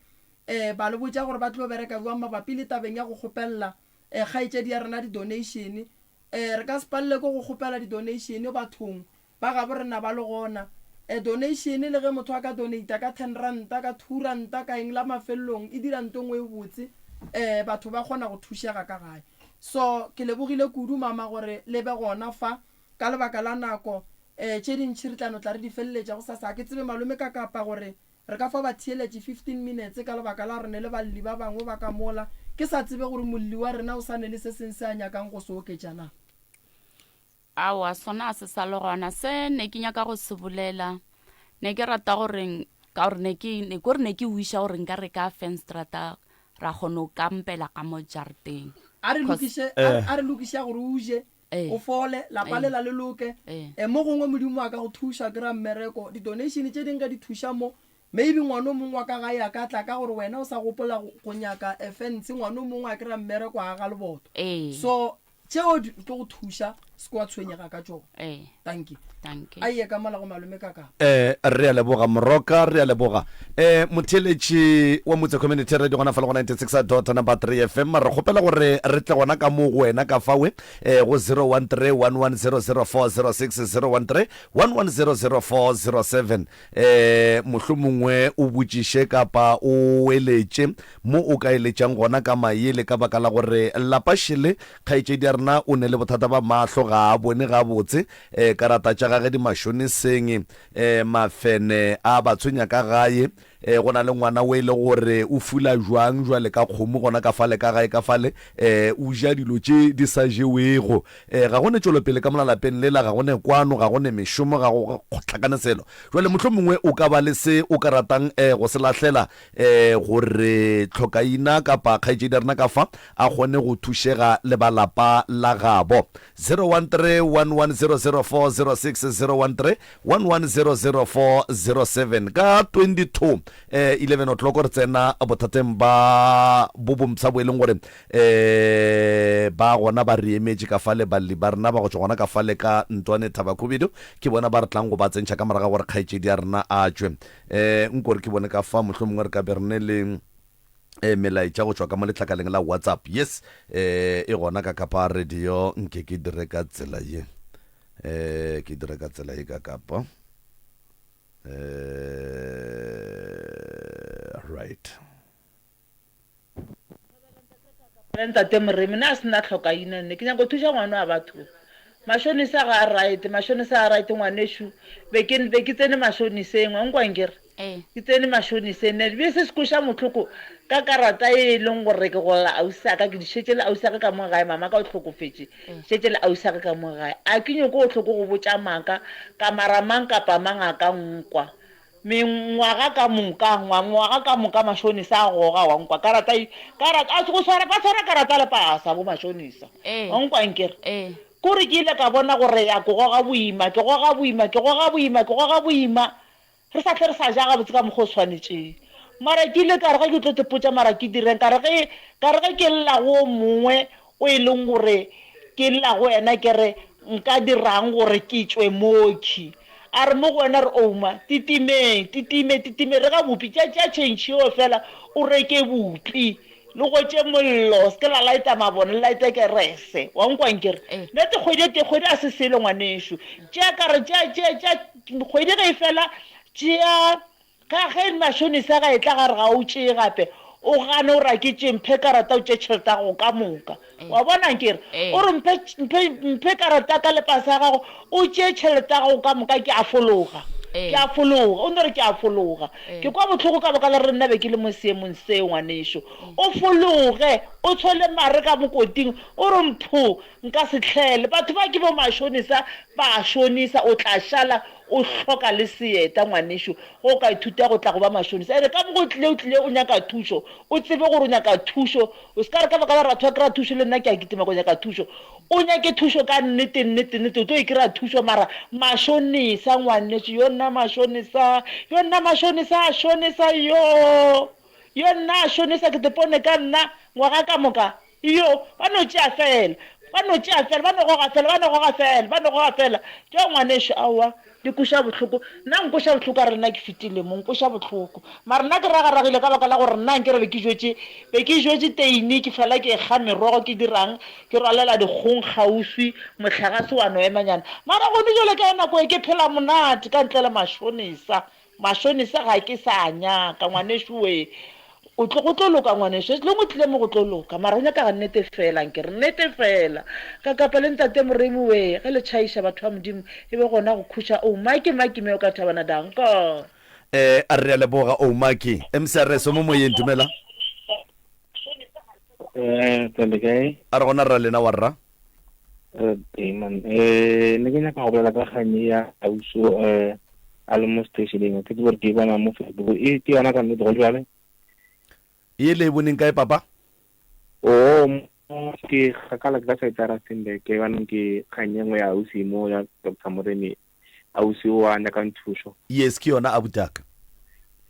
ba le botša gore ba tlo bereka bua mabapi le tabeng ya go kgopelela kgaetšedi ya rena di-donation re ka se palele ko go kgopela di-donation bathong ba gabo rena ba le gona donation le ge motho a ka donata ka 10 ranta ka 2 ranta ka eng la mafelelong e dira nto ngwe e botse batho ba kgona go thušega ka gae so ke lebogile kudu mama gore le be gona fa ka lebaka la nako tše dintšhi re tlano tla re di feleletša go sasa ke tsebe malome ka kapa gore re ka fa ba theeletše 15 minutes ka lebaka la rene le balli ba bangwe ba ka mola ke sa tsebe gore molli wa rena o sa ne le se seng se a nyakang go se oketšana aowa sona a se sa le gona se ne ke nyaka go se bolela ne ke rata gore ka gore ne ke wiša gore nka re ka fenstrata ra kgone o kampela ka mo jarteng a re lokiša gore o je o fole lapa le la leloke mo gongwe modimo a ka go thuša kry-a mmereko di-donation tše dingwe ka di thuša mo maybe ngwana o mongwe wa ka gae a ka tla ka gore wena o sa gopola go nyaka fence ngwana o mongwe a kry-a mmereko a ga leboto so tšeo di tlo go thuša se ko wa tshwenyega ka tšone thank you a ye ka mola go malome ka ka re a leboga moroka re a leboga motheletši wa motse community radio gona fa le go 96 number 3 fm re kgopela gore re tle gona ka mo go wena ka fawe go 013 11004006 mohlho mongwe o botšiše kapa o eletše mo o ka eletšang gona ka maele ka baka la gore lapašele kgaetšedi ya rena o ne le bothata ba mahlo ga a bone ga botse karata tša gage di mašoneseng mafene a batshwenya ka gae go na le ngwana o e le gore o fula jwang jwale ka kgomo gona ka fale ka gae ka fale o ja dilo tše di sa jewego ga gone tšwelopele ka molalapeng lela ga gone kwano ga gone mešomo ga go tlhakaneselo jwale mohlho mongwe o ka ba le se o ka ratang go se lahlela gore tlhokaina kapa kgaetšedi ya rena ka fa a kgone go thušega le balapa la gabo 013 11004006 013 11004007 ka 22 11 o'clock re tsena bothateng ba bobomsa bo e leng gore ba gona ba re emetše ka fale balli ba rena ba go tswa gona ka fale ka Ntwane Thabakhubedu ke bona ba re tlang go ba tsentšha ka moraga gore kgaetšedi ya rena a tšwe nkore ke bone ka fa mohlho mongwe re ka berne le melaetša go tswa ka mo letlakaleng la WhatsApp yes e gona ka kapa radio nke ke dire ka tsela ye ka kapa right ntate Moremi na se na tlhoka inane ke nyaka go thuša ngwana wa batho mashonisa ga a right mashonisa a right ngwaneshu be ke tsene mashoniseng wa nkwankere ke tsene mashoniseng ne be se skusha motlhoko ka karata e leng gore ke go la ausaka ke ditšhetšele ausaka ka mo gae mama ka o tlhokofetse tšhetšele ausaka ka mo gae a ke nyoko o tlhoko go botša maka ka maramang kapa mang a ka nkwa mengwaga ka moka mashonisa a goga wa nkwa karata a go swara karata le pasa bo mashonisa wa nkwa nkere kore ke ile ka bona gore ya ke goga boima re sa tle re sa jaga botse ka mokgwa o tshwanetseng mara ke ile ka re ga ke tlo tepotsa mara ke direng ka re ge ke lla go mongwe o e leng gore ke lla go ena ke re nka dirang gore ke tswe moki a re mo go wena re ouma titime re ga bopi tša change yo fela o reke bopi le go tše mollo se ke la laeta mabone laeta ke rese wa nkwankere nete kgwedi a se sele ngwanesho tšea kare kgwedi ge e fela tšea ka ge mashonisa ga e tla gare ga o tšee gape o gane o raketse mphe karata o tše tšhelete go ka moka wa bona nkere o re mphe karata ka lepasa ya gago o tšee tšhelete ya gago ka moka ke a fologa o nne re ke a fologa ke kwa botlhoko ka boka le re nna be ke le mo seemong seo ngwanešo o fologe o tshole mare ka mokoting o re mpho nka setlhele batho ba ke bo mashonisa ba shonisa o tla šala o hloka le seeta ngwanešo go ka ithuta go tla go ba mashonisa ere ka mo go tlile o nyaka thušo o tsebe gore o nyaka thušo o se ka re ka baka la ratho a kry-a thušo le nna ke a kitima go nyaka thušo o nyake thušo ka nnete o tlo e kry-a thušo mara mashonisa ngwanešo yo nna mashonisa a shonisa yo nna a shonisa ke tepone ka nna ngwaga ka moka yo ba no goga fela jo ngwanešo awa di kuša botlhoko nna nkoša botlhoko a re nna ke fetile mo nkoša botlhoko mara nna ke ragaragile ka baka la gore nna nkere be ke jwetse teini ke fela ke kga merogo ke dirang ke rwalela dikgong kgauswi motlhagase wa no emanyana mara gone jole ka nako e ke phela monate ka ntle le mashonisa ga ke sa nyaka ngwanešo we o tlo go tloloka ngwanešo le mo tlile mo go tloloka mara nya ka ga nnete fela nkere nnete fela ka kapa le ntate Moremi we ge le tšhaiša batho ba modimo e be gona go khuša o maki meo ka thabana danko a re a leboga o maki mcrs mo moyeng dumela a re gona rra lena wa rra ne ke nyaka go bolela ka kganye ya auso a le mo stationeng ke gore ke bona mo Facebook e ke yona ka nnete go jwale e le boneng kae papa ke gakala ka sa itara Rustenburg ke bana ke kganye ngwe ya ausi mo ya Dr. Moremi ausi wa nyaka nthušo yes ke yona abutaka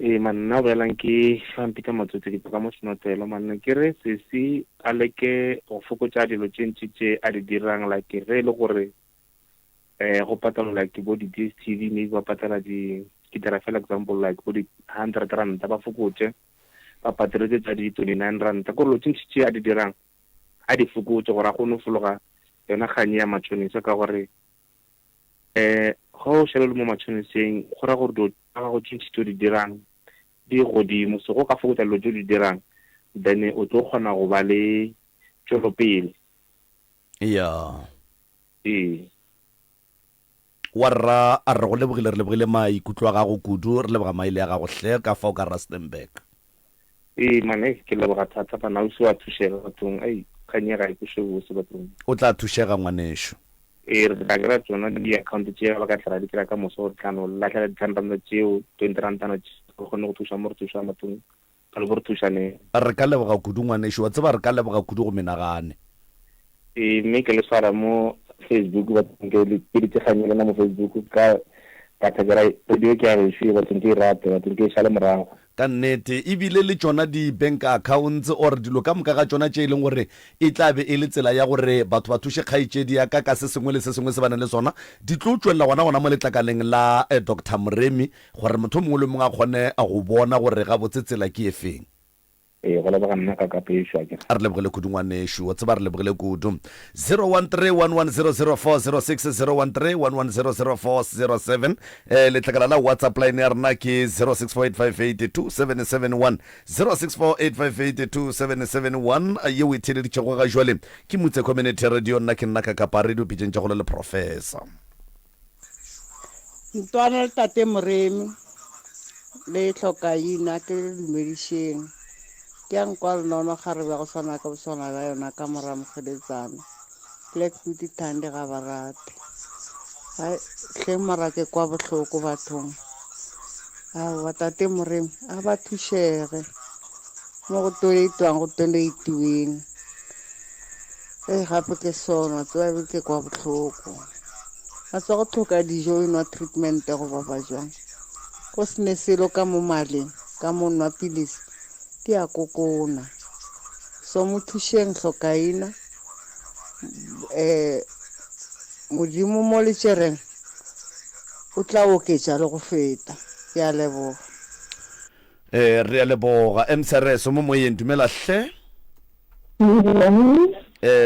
manna boelang ke fampita matsotse ke ka mo senotelo manna ke re sesi a leke go fokotsa dilo tše ntši tše a di dirang like ge e le gore go patalola ke bo di-DSTV maybe ba patala ke dira fela example like bo di-100 ranta ba fokotse ba pataletse tsa di-29 ranta kore lo tše ntši tše a di dirang a di fokotse gore a kgone go fologa yona kganye ya matšhonisa ka gore ga o šhelele mo matšhoniseng go ra gore dilo tsa gago tše ntši tse di dirang di godimo so go ka fokotsa dilo tse di dirang then o tlo kgona go ba le tšwelopele wa rra a re go lebogile maikutlo a gago kudu re leboga maele ya gago hle ka fa o ka Rustenburg mane ke leboga thata bana o se wa thušega bathong kganye ga e kuše bose bathong o tla thušega ngwanešo re tla kry-a tsona di-account tšeo ba ka tlhela di kry-a ka moso gore tlano latlhela di-10 tšeo 20 rantana go kgone go thuša mo re thuša bathong ka le bo re thušaneng re ka leboga kudu ngwanešo wa tseba re ka leboga kudu go menagane mme ke le swara mo Facebook bathong ke ditšeganye lena mo Facebook ka thakera radio ke a gešo bathong ke e rate bathong ke e šale morago ka nnete ebile le tsona di-bank accounts or dilo ka moka ga tsona tše e leng gore e tla be e le tsela ya gore batho ba thuše kgaetšedi ya ka se sengwe le se sengwe se bana le sona di tlo tswelela gona mo letlakaleng la Dr. Moremi gore motho mongwe le mongwe a kgone a go bona gore ga botse tsela ke e feng go leboga nna ka ešo ke a re lebogele kudu ngwaneshu wa tseba re lebogele kudu 01311004006 01311004007 letlakala la whatsapp line ya rena ke 0648582771 0648582771 ye o e theleditšego ga jwale ke motse community radio nna ke nna ka kapa radio pitšeng tša go le professor Ntwana le tate Moremi le Hlokaina ke le dumedišeng ke a nkwa lenono gare ba go swana ka boswana la yona ka moramogedetsana Black Beauty Thande ga barate hle marake kwa bohloko bathong ba tate Moremi a ba thušege mo go toleitwang go toleitiweng gape ke sona tseba ke kwa bohloko a tsa go tlhoka dijo nwa treatment go baba jwang go sene selo ka mo maleng ka mo nwa pilisi di a kokona so mo thušeng Hlokaina modimo mo letšereng o tla oketša le go feta ke a leboga re a leboga emsereso mo moyeng dumela hle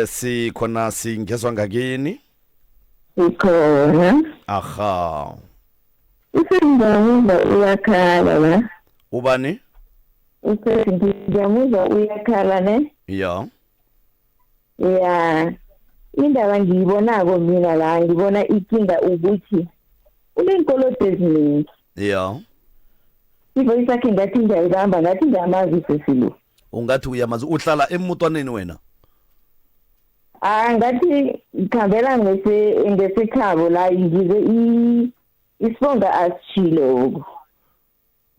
si khona singezwa ngakini ikhona aha usengiyamuva uyakhala la ubani usengiyamuva uyakhala ne ya indaba ngiyibonako mina la ngibona ikinga ukuthi unenkoloto eziningi ya ivoice yakhe ngathi ngiyayibamba ngathi ngiyamazi sesilo ungathi uyamazi uhlala emutwaneni wena ngathi ngikhambela ngesikhabo la ngize isibonga asitshilo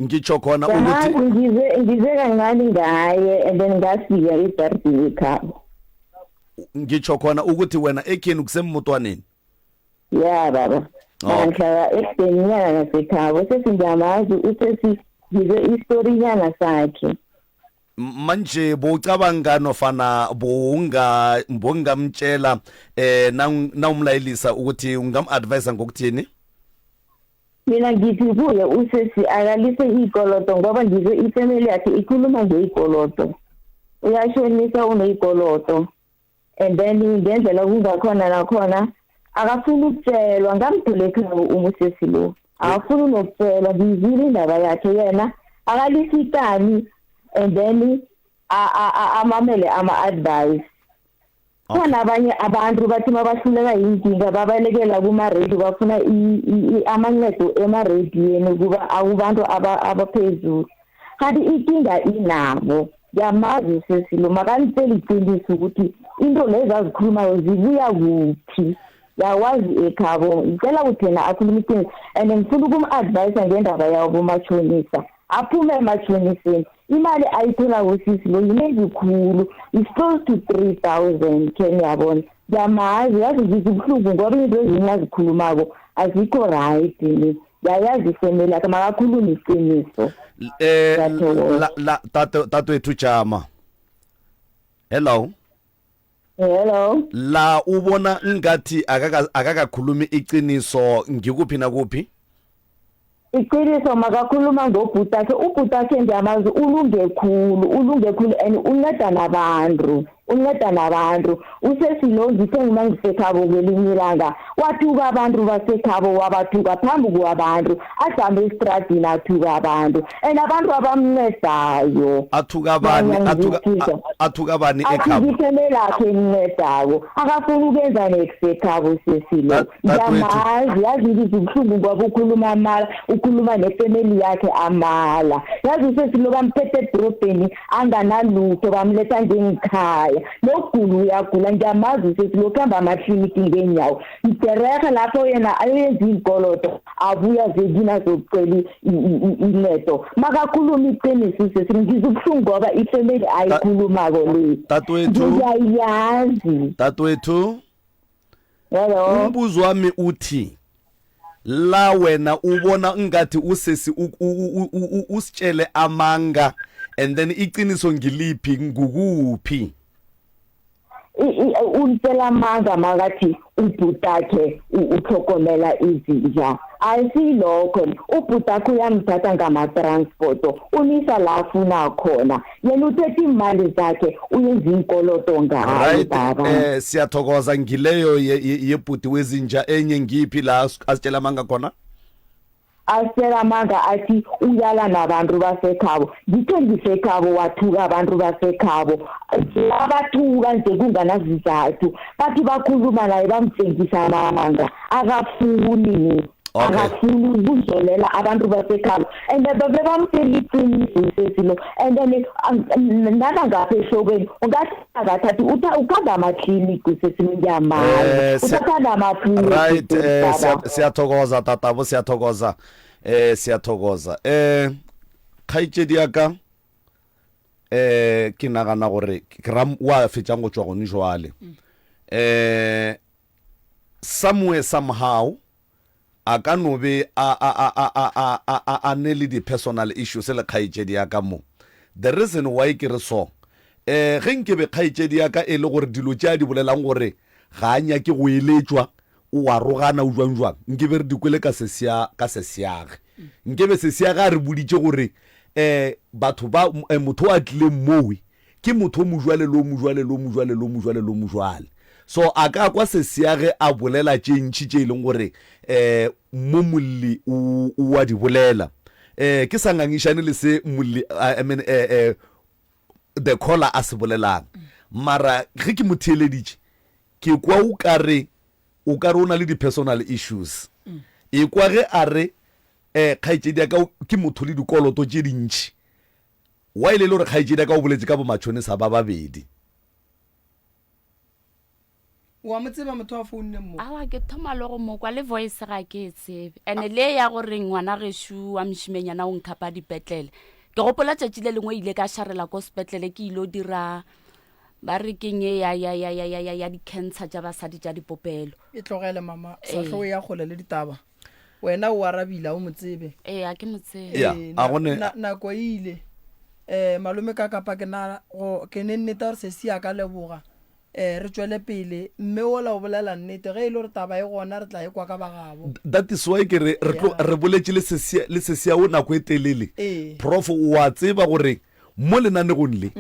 ngitsho khona ukuthi ngize kancane ngaye and then ngafika ejaridini ekhabo ngitsho khona ukuthi wena ekhini kusemutwaneni ya baba ngihlala ekudeninyana nasekhabo sesingiyamazi usesigize istorinyana sakhe manje bowucabanga nofana bongamtshela nawumlayelisa ukuthi ungam-advise ngokuthini mina ngithi kuye usesi akalise iy'koloto ngoba ngize ifamily yakhe ikhuluma ngey'koloto uyashonisa uney'koloto and then ngendlela kungakhona nakhona akafuni ukutshelwa ngamthole ekhabo umusesi lo akafuni nokutshelwa ngiyizile indaba yakhe yena akalise itani and then amamele ama-advice khona abanye abantu bathi mabahluleka yinkinga babalekela kuma-radio bafuna amancedo emarediyeni kubantu abaphezulu kanti inkinga inabo yamazi sesilo makanitshela iqiniso ukuthi into lezi azikhulumayo zibuya kuphi yawazi ekhabo ngicela ukuthi yena akhuluma iqiniso and ngifuna ukum-advayisa ngendaba yawo bomashonisa aphume ematshoniseni imali ayithola usisi lo yinengi khulu is close to 3,000 Kenya yabona ngiyamazi yazi ngizibuhlungu ngoba into ezinye azikhulumako azikho right yayazi ifemeli yakhe makakhulume iqiniso tatwethu Jama hello la ubona ngathi akakakhulumi iqiniso ngikuphi nakuphi iqiniso makakhuluma ngobhutakhe ubhutakhe ngiyamazi ulunge khulu and unceda nabantu usesilo ngithe ngima ngisekhabo kwelinye ilanga wathuka abantu basekhabo wabathuka phambi kwabantu ajambe estradini athuka abantu and abantu abamncedayo athuka bani ekhabo ifemeli yakhe emncedako akafuni ukwenza nekusekhabo sesilo ngiyamazi yazi ngizibuhlungu ngoba ukhuluma amala ukhuluma nefemeli yakhe amala yazi usesilo bamphethe edrobheni anganalutho bamletha njengikhaya nokugula uyagula ngiyamazi usesilo kuhamba amakliniki ngenyawo iterehe lapho yena ayenza iy'nkoloto abuya zekina zokucela ileto makakhuluma iqiniso usesilo ngizubuhlungu ngoba ifemeli ayikhulumako le ngiyayazi tatwethu umbuzo wami uthi la wena ubona ngathi usesi usitshele amanga and then iqiniso ngiliphi ngukuphi o ntela manga makathi ubhutakhe uthlokomela izinja ayisilokho ubhutakhe uyamthatha ngamatransporto unisa la afuna khona yena uthethe imali zakhe uyenza inkoloto ngayo baba. Siyathokoza ngileyo yebhuti wezinja enye ngiphi la asitshela manga khona? Asitshela amanga athi uyala nabantu basekhabo ngithe ngisekhabo wathuka abantu basekhabo abathuka nje kunganazizathu bathi bakhuluma naye bamtshengisa amanga akafuni akafuni ukuzolela abantu basekhabo and bebamtshela iqiniso sesilo and then nangapha ehlokweni ungathi akathathi ukhanda amakliniki sesimnyamani uthanda amaphilisi. Right, siyathokoza tatabo, siyathokoza siyathokoza khaitshedi yaka ke nagana gore ke ram wa fetsa go tswa gone jwale somewhere somehow a ka no be a ne le di-personal issues le khaitshedi yaka mo. The reason why ke re so ge nke be khaitshedi yaka e le gore dilo tša di bolelang gore ga anya ke go eletswa o wa rogana o jwang nke be re dikwele ka sesiage nke be sesiage a re boditše gore batho ba motho a tlile mowe ke motho mojwale lo mojwale so a ka kwa sesiage a bolela tše ntši tše e leng gore mo molli o wa di bolela ke sa ngangišane le se molli I mean the caller a se bolelang mara ge ke mo theeleditše ke kwa o kare o na le di-personal issues e kwa ge a re kgaitšedi ya ka ke motho le dikoloto tše dintšhi wa ile le gore kgaitšedi ya ka o boletse ka bomatšhonisa ba babedi. wa mo tseba motho wa founne mo awa ke thoma le go mokwa le voice ga ke tsebe ene le ya gore ngwana geshu wa mshimenyana o nkhapa dipetlele ke gopola tšatši le lengwe ile ka sharela ko sepetlele ke ile dira ba re kenye ya di-cancer tša basadi tša dipopelo e tlogele mama sahlo ya gole le ditaba wena o arabila o mo tsebe a ke mo tsebe a gone nako ile malome ka kapa ke ne nnete gore se sia ka leboga re tswele pele mme ola o bolela nnete ge e le gore taba e gona re tla e kwa ka bagabo. That is why ke re boletše le sesia o nako e telele prof wa tseba gore mo lenanegong le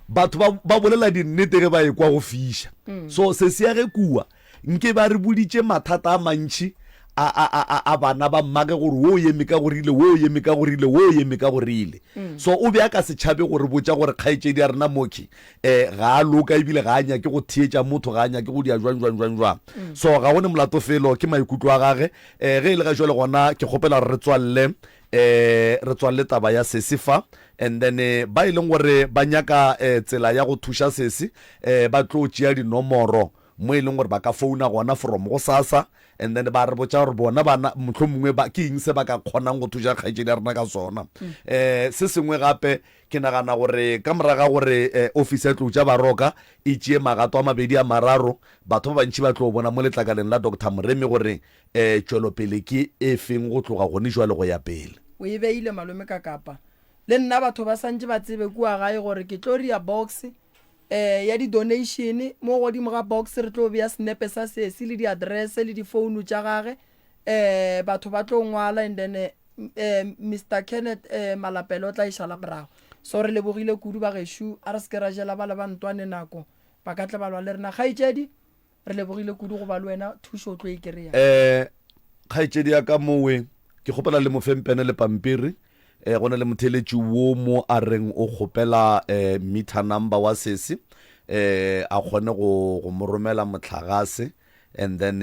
batho ba bolela dinnete ge ba e kwa go fiša so sesia ge kua nke ba re boditše mathata a mantšhi a bana ba mmake gore wo yeme ka gorile wo yeme ka gorile wo yeme ka gorile so o be a ka setšhabe gore botša gore kgaetšedi a rena moki ga a loka ebile ga a nyake go theetša motho ga a nyake go dia jwang so ga gone molato felo ke maikutlo a gage ge e le ga jwale gona ke kgopela gore re tswalle taba ya sesifa and then ba e leng gore ba nyaka tsela ya go thuša sesi ba tlo tšea dinomoro mo e leng gore ba ka founa gona from go sasa and then ba re botša gore bona bana motlho mongwe ke eng se ba ka kgonang go thuša kgaetšedi ya rena ka sona se sengwe gape ke nagana gore ka moraga gore office ya tlo tša baroka e tšee magato a mabedi a mararo batho ba bantši ba tlo bona mo letlakaleng la Dr. Moremi gore tšwelopele ke e feng go tloga gone jwale go ya pele o e beile malome ka kapa le nna batho ba santse ba tsebe kua gae gore ke tlo ria box ya di-donation mo godimo ga box re tlo beya snepe sa sesi le di-address le di-phone tša gage batho ba tlo ngwala and then Mr. Kenneth Malapelo o tla išala morago so re lebogile kudu ba geshu a re se ke ra jela ba le ba ntwane nako ba ka tla ba lwa le rena kgaetšedi re lebogile kudu go ba le wena thušo o tlo e kry-a kgaetšedi ya ka mowe ke kgopela le mofempene le pampiri go na le motheletši wo mo a reng o kgopela meter number wa sesi a kgone go mo romela motlhagase and then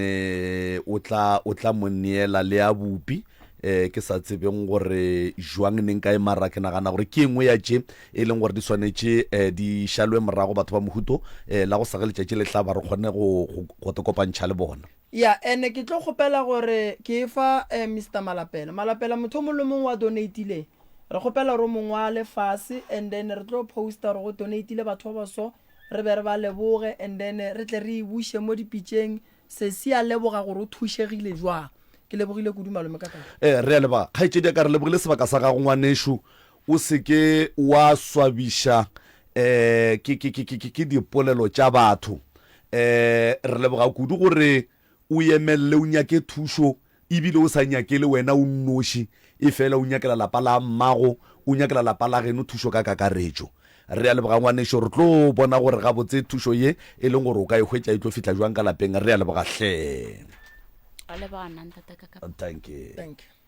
o tla mo neela le ya bupi ke sa tsebeng gore jwang neng kae mara ke nagana gore ke engwe ya tše e leng gore di swanetše di šalwe morago batho ba mohuto la go sage letšatši le tla ba re kgone go te kopantšha le bona ya ene ke tlo kgopela gore ke fa Mr. Malapela motho mo le mongwe wa donateile re kgopela gore mongwe a le fase and then re tlo posta gore go donateile batho ba so re be re ba leboge and then re tle re buše mo dipitšeng se se a leboga gore o thušegile jwang ke lebogile kudu malome ka kana re a leba kgaetšedi ya ka re lebogile sebaka sa gago ngwanešo o seke wa swabiša ke dipolelo tša batho re leboga kudu gore o emelele o nyake thušo ebile o sa nyakele wena o nnoši e fela o nyakela lapa la mmago o nyakela lapa la geno thušo ka kakaretšo re a leboga ngwanešo re tlo bona gore gabotse thušo ye e leng gore o ka e hwetša e tlo fihla jwang ka lapeng re a leboga hle a leboga nna ntate Kakapa. thank you thank you